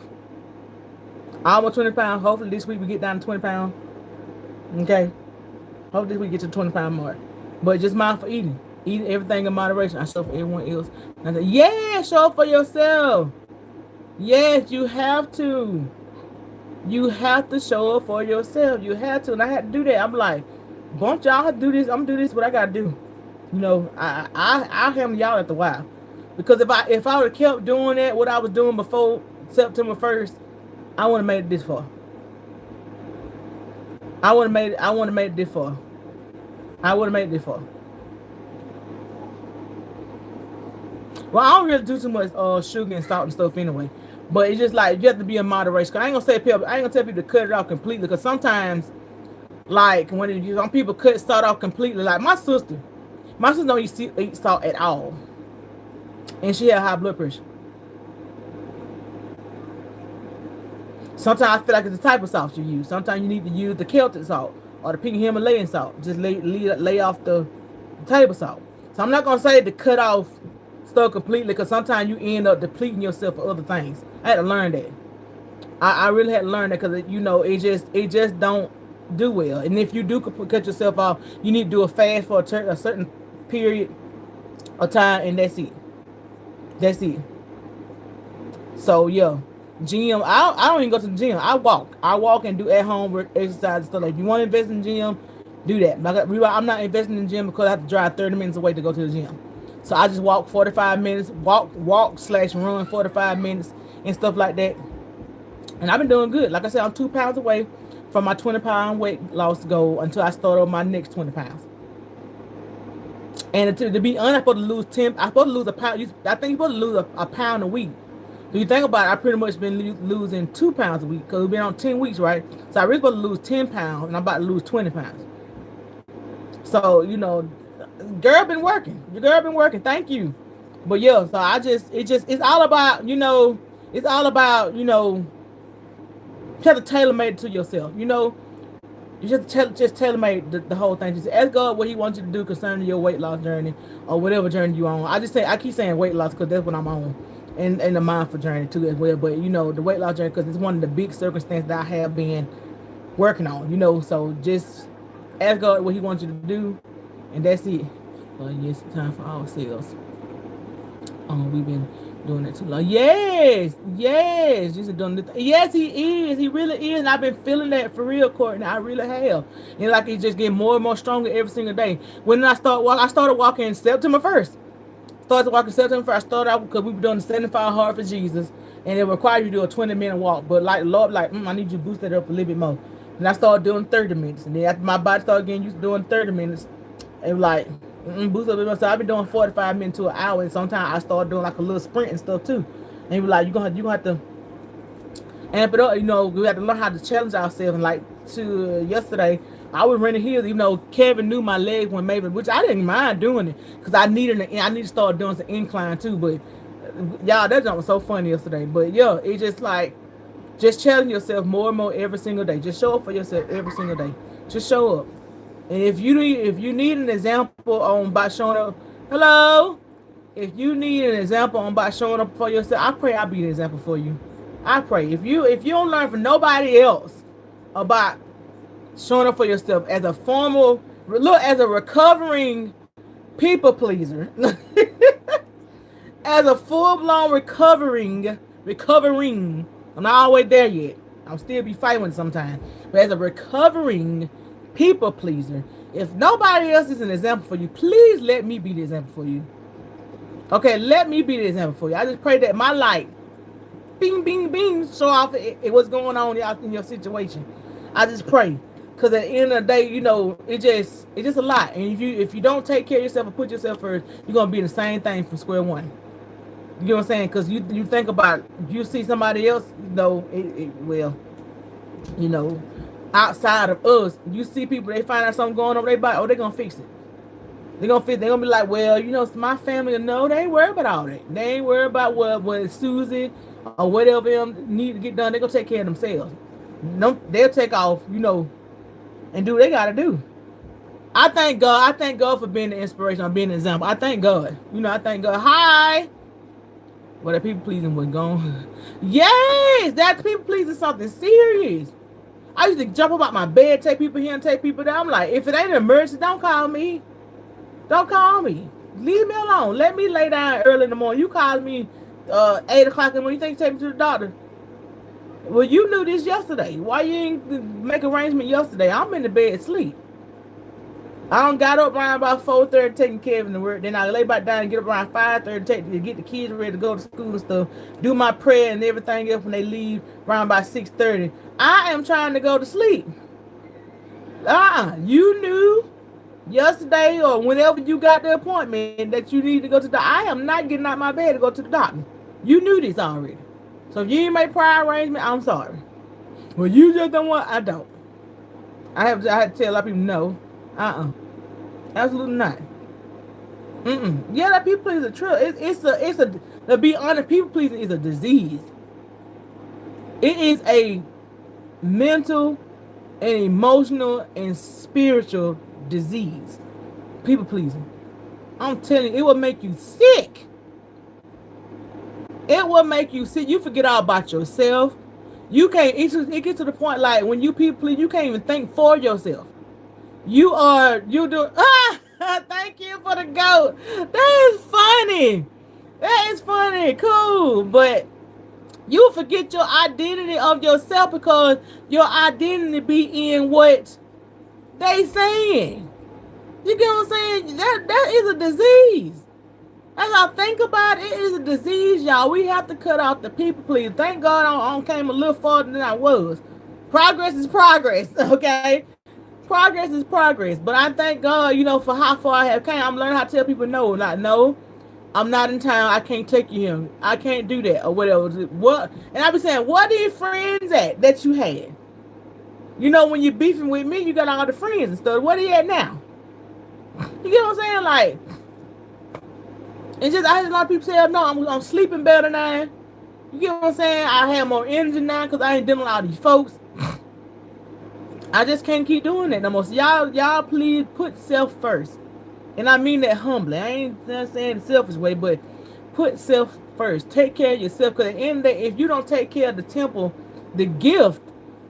Almost 20 pounds. Hopefully this week we get down to 20 pounds. Okay. Hopefully this week we get to the 20-pound mark. But just mindful eating. Eating everything in moderation. I show for everyone else. And I say, yeah, show up for yourself. Yes, you have to. You have to show up for yourself. You have to. And I had to do that. I'm like, bunch y'all do this. I'm gonna do this what I gotta do. I handle y'all at the while. Because if I would have kept doing that, what I was doing before September 1st, I would have made it this far. I would have made it this far. Well, I don't really do too much sugar and salt and stuff anyway. But it's just like you have to be in moderation. Cause I ain't gonna tell people to cut it off completely. Because sometimes, like when some people cut salt off completely, like my sister don't eat salt at all, and she had high blood pressure. Sometimes I feel like it's the type of salt you use. Sometimes you need to use the Celtic salt or the pink Himalayan salt. Just lay off the table salt. So I'm not gonna say to cut off stuff completely, because sometimes you end up depleting yourself for other things. I had to learn that. I really had to learn that, because it just don't do well. And if you do cut yourself off, you need to do a fast for a certain period of time, and that's it. So yeah, gym. I don't even go to the gym. I walk and do at home work, exercise and stuff. Like, if you want to invest in the gym, do that. I'm not investing in the gym because I have to drive 30 minutes away to go to the gym. So I just walk 45 minutes, walk/run 45 minutes and stuff like that. And I've been doing good. Like I said, I'm 2 pounds away from my 20-pound weight loss goal until I start on my next 20 pounds. And to be honest, I'm supposed to lose 10. I'm supposed to lose a pound. I think you're supposed to lose a pound a week. If you think about it, I pretty much been losing 2 pounds a week because we've been on 10 weeks, right? So I really supposed to lose 10 pounds, and I'm about to lose 20 pounds. So, girl been working. Your girl been working. Thank you. But yeah, so it's all about, you have to tailor made it to yourself. You just tailor-made the whole thing. Just ask God what He wants you to do concerning your weight loss journey or whatever journey you on. I keep saying weight loss because that's what I'm on, and the mindful journey too as well. But the weight loss journey because it's one of the big circumstances that I have been working on. So just ask God what He wants you to do, and that's it. Yes, time for our sales. We've been doing it too long. Yes, just doing it. Yes, he is. He really is. And I've been feeling that for real, Courtney. I really have. And like he's just getting more and more stronger every single day. When I started walking September 1st. I started out because we were doing the 75 hard for Jesus, and it required you to do a 20-minute walk. But like Lord, I need you to boost that up a little bit more. And I started doing 30 minutes, and then after my body started getting used to doing 30 minutes, it was like boost up a bit more. So I've been doing 45 minutes to an hour, and sometimes I started doing like a little sprint and stuff too. And he was like, you gonna have to amp it up. We have to learn how to challenge ourselves. And like to yesterday, I was running hills. Kevin knew my legs when maybe, which I didn't mind doing it because I need to start doing some incline too. But y'all, that jump was so funny yesterday. But yeah, it's just like just challenge yourself more and more every single day. Just show up for yourself every single day. Just show up. And if you need an example on by showing up, hello. If you need an example on by showing up for yourself, I pray I'll be an example for you. I pray if you don't learn from nobody else about showing up for yourself as a recovering people pleaser, as a full-blown recovering. I'm not always there yet. I'll still be fighting sometimes. But as a recovering people pleaser, if nobody else is an example for you, please let me be the example for you. Okay, let me be the example for you. I just pray that my light, bing, bing, bing, show off what's going on in your situation. I just pray. Because at the end of the day, it's just a lot. And if you don't take care of yourself and put yourself first, you're going to be the same thing from square one. You know what I'm saying? Because you think about, you see somebody else, outside of us, you see people, they find out something going on with their body, they're going to fix it. They're going to be like, well, my family, no, they ain't worried about all that. They ain't worried about what Susie or whatever them need to get done. They're going to take care of themselves. No, they'll take off, and do what they got to do. I thank God for being the inspiration, or being an example. I thank God. I thank God. Hi. Well, that people pleasing was gone. Yes, that people pleasing something serious. I used to jump up out my bed, take people here and take people there. I'm like, if it ain't an emergency, don't call me. Don't call me. Leave me alone. Let me lay down early in the morning. You call me 8 o'clock in the morning. You think you take me to the doctor? Well, you knew this yesterday. Why you ain't make arrangement yesterday? I'm in the bed asleep. I done got up around about 4:30 taking Kevin to work. Then I lay back down and get up around 5:30 to get the kids ready to go to school and stuff. Do my prayer and everything else when they leave around about 6:30. I am trying to go to sleep. You knew yesterday or whenever you got the appointment that you need to go to the doctor. I am not getting out of my bed to go to the doctor. You knew this already. So if you didn't make prior arrangement, I'm sorry. Well, you just don't want. I don't. I had to tell a lot of people no. Absolutely not. Yeah, that people pleasing is a trip. It's a. To be honest, people pleasing is a disease. It is a mental and emotional and spiritual disease. People pleasing. I'm telling you, it will make you sick. It will make you sick. You forget all about yourself. You can't. It gets to the point like when you people please, you can't even think for yourself. You do. Thank you for the goat. That is funny. That is funny. Cool, but you forget your identity of yourself because your identity be in what they saying. You get what I'm saying? That is a disease. As I think about it, it is a disease, y'all. We have to cut off the people please. Thank God I came a little farther than I was. Progress is progress, okay? Progress is progress. But I thank God, for how far I have came. I'm learning how to tell people no. Like, no, I'm not in town. I can't take you here. I can't do that or whatever. What? And I be saying, what are your friends at that you had? When you're beefing with me, you got all the friends and stuff. What are you at now? You get what I'm saying? Like, I had a lot of people say, no, I'm sleeping better now. You get what I'm saying? I have more energy now because I ain't dealing with all these folks. I just can't keep doing that no more. So y'all please put self first. And I mean that humbly. I ain't saying the selfish way, but put self first. Take care of yourself. Because at the end of the day, if you don't take care of the temple, the gift,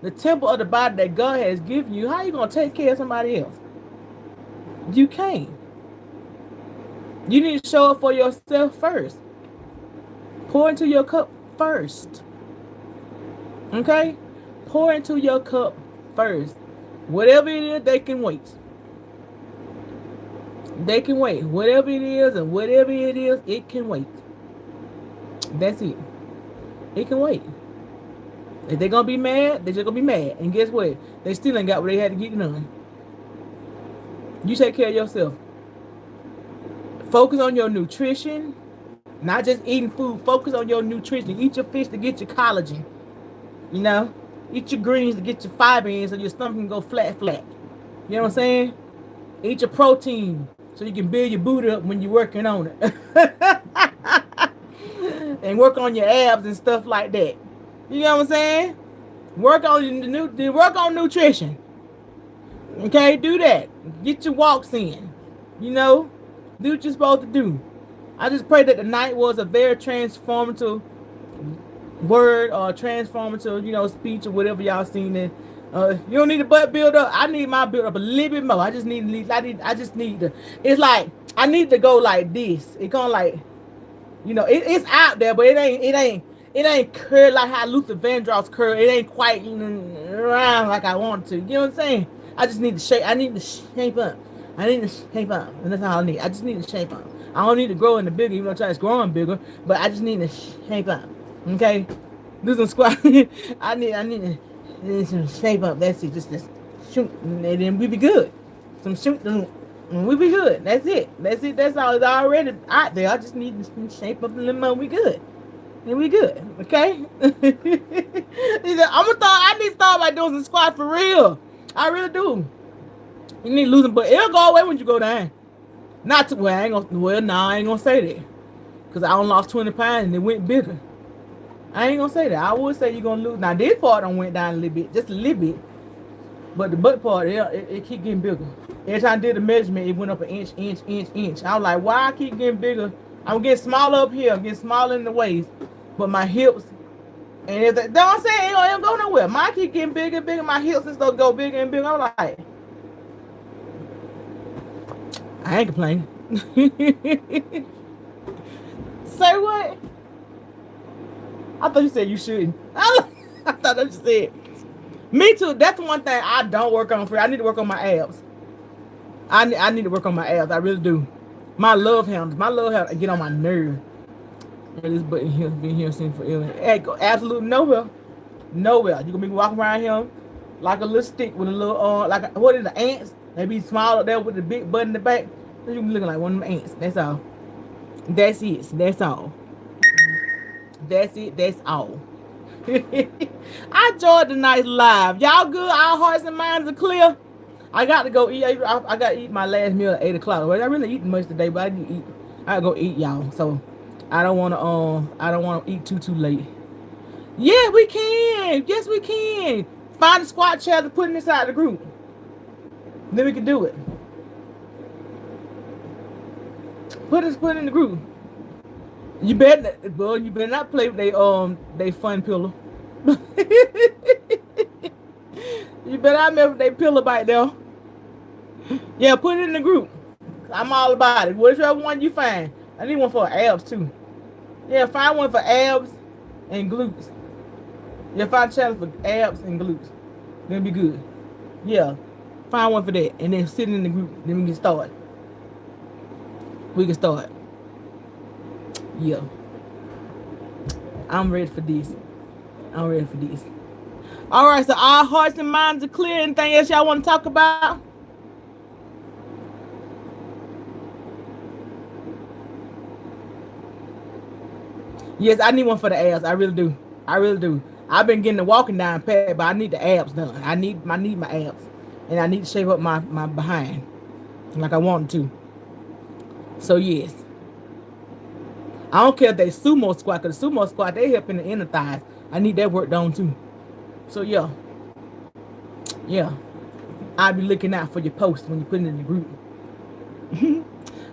the temple of the body that God has given you, how you going to take care of somebody else? You can't. You need to show up for yourself first. Pour into your cup first. Okay? Pour into your cup first. Whatever it is, they can wait. They can wait. Whatever it is and whatever it is, it can wait. That's it. It can wait. If they're going to be mad, they're just going to be mad. And guess what? They still ain't got what they had to get done. You take care of yourself. Focus on your nutrition. Not just eating food. Focus on your nutrition. Eat your fish to get your collagen. You know? Eat your greens to get your fiber in so your stomach can go flat. You know what I'm saying? Eat your protein so you can build your booty up when you're working on it. And work on your abs and stuff like that. You know what I'm saying? Work on nutrition. Okay, do that. Get your walks in. You know, do what you're supposed to do. I just pray that the night was a very transformative word or transformative, speech or whatever y'all seen it. You don't need the butt build up. I need my build up a little bit more. I just need to. It's like I need to go like this. It kind of like, it's out there, but it ain't curved like how Luther Vandross curved. It ain't quite around like I want to. You know what I'm saying? I just need to shape. I need to shape up. And that's all I need. I just need to shape up. I don't need to grow into bigger, even though I'm trying to growing bigger. But I just need to shape up. Okay? Do some squat. I need to shape up. That's it. Just shoot, and then we be good. Some shoot, and we be good. That's it. That's all. It's already out there. I just need to shape up a little more. We good. And we good. Okay? I need to start by doing some squats for real. I really do. You need to lose them, but it'll go away when you go down. Not to, I ain't gonna say that. Because I only lost 20 pounds and it went bigger. I ain't gonna say that. I would say you're gonna lose. Now this part done went down a little bit, just a little bit. But the butt part, it keep getting bigger. Every time I did the measurement, it went up an inch. I was like, why I keep getting bigger? I'm getting smaller up here. I'm getting smaller in the waist. But my hips, and if that, don't say it ain't go nowhere. Mine keep getting bigger and bigger. My hips and stuff go bigger and bigger. I'm like, I ain't complaining. Say what? I thought you said you shouldn't. I thought that's what you said. Me too. That's one thing I don't work on for. I need to work on my abs. I need to work on my abs. I really do. My love handles get on my nerve. This button here been here since forever. Absolutely nowhere. You gonna be walking around here like a little stick with a little what is the ants? They be small up there with the big butt in the back. You can be looking like one of them ants. That's all. That's it. That's all. That's it. That's all. I enjoyed the night live. Y'all good? Our hearts and minds are clear. I got to go eat. I got to eat my last meal at 8 o'clock. I really eating much today, but I didn't eat. I gotta go eat, y'all. So I don't want to eat too late. Yeah, we can. Yes, we can. Find a squat chair to put inside the group. Then we can do it. Put it in the group. You better not play with they fun pillow. You better not mess with they pillow bite there. Yeah, put it in the group. I'm all about it. Whichever one you find. I need one for abs too. Yeah, find one for abs and glutes. Yeah, find a challenge for abs and glutes. Gonna be good. Yeah. Find one for that. And then sit in the group. Then we can start. Yeah. I'm ready for this. All right, so our hearts and minds are clear. Anything else y'all want to talk about? Yes, I need one for the abs. I really do. I've been getting the walking down pat, but I need the abs done. I need my abs. And I need to shape up my behind like I want to. So yes. I don't care if they sumo squat, because the sumo squat, they help in the inner thighs. I need that work done too. So yeah. I'll be looking out for your post when you put it in the group.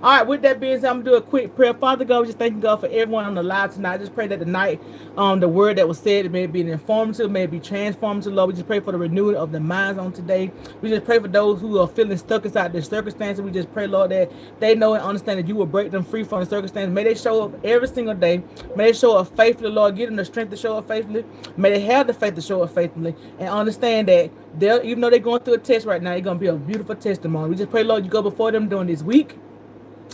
All right, with that being said, I'm gonna do a quick prayer. Father God, we just thank you, God, for everyone on the live tonight. I just pray that tonight, the word that was said, it may be informative, may be transformative, Lord. We just pray for the renewal of the minds on today. We just pray for those who are feeling stuck inside their circumstances. We just pray, Lord, that they know and understand that you will break them free from the circumstances. May they show up every single day. May they show up faithfully, Lord. Give them the strength to show up faithfully. May they have the faith to show up faithfully and understand that they'll, even though they're going through a test right now, it's gonna be a beautiful testimony. We just pray, Lord, you go before them during this week.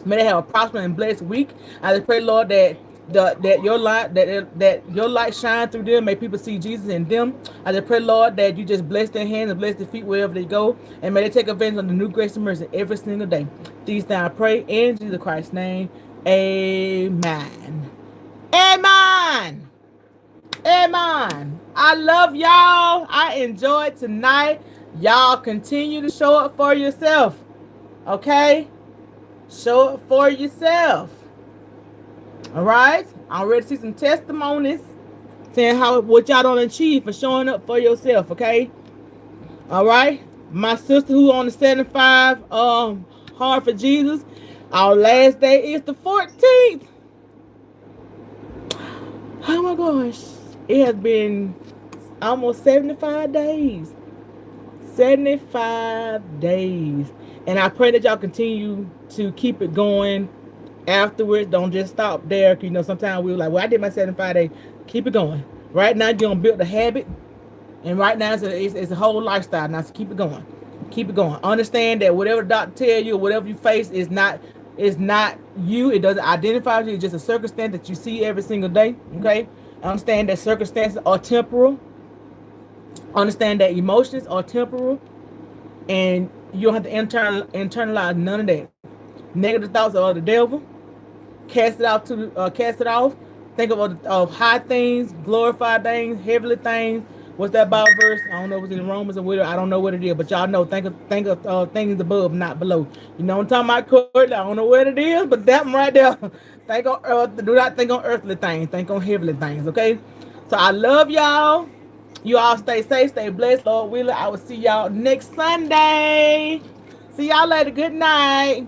May they have a prosperous and blessed week. I just pray, Lord, that that your light shine through them. May people see Jesus in them. I just pray, Lord, that you just bless their hands and bless their feet wherever they go, and may they take advantage of the new grace and mercy every single day. These things I pray in Jesus Christ's name. Amen. Amen. Amen. I love y'all. I enjoyed tonight. Y'all continue to show up for yourself. Okay? Show it for yourself. All right. I'm ready to see some testimonies saying how what y'all don't achieve for showing up for yourself. Okay. All right. My sister who on the 75 hard for Jesus. Our last day is the 14th. Oh my gosh. It has been almost 75 days. 75 days. And I pray that y'all continue to keep it going afterwards. Don't just stop there. You know, sometimes we're like, well, I did my 75 days. Keep it going. Right now, you're going to build a habit. And right now, it's a whole lifestyle. Now, so keep it going. Keep it going. Understand that whatever the doctor tells you or whatever you face is not you. It doesn't identify you. It's just a circumstance that you see every single day. Okay? Understand that circumstances are temporal. Understand that emotions are temporal. And you don't have to internalize none of that. Negative thoughts are the devil. Cast it off. Think of high things, glorified things, heavenly things. What's that Bible verse? I don't know if it's in Romans or whatever. I don't know what it is, but y'all know. Think of things above, not below. You know what I'm talking about, Courtney? I don't know what it is, but that one right there. Think on earth. Do not think on earthly things. Think on heavenly things. Okay. So I love y'all. You all stay safe, stay blessed, Lord willing. I will see y'all next Sunday. See y'all later. Good night.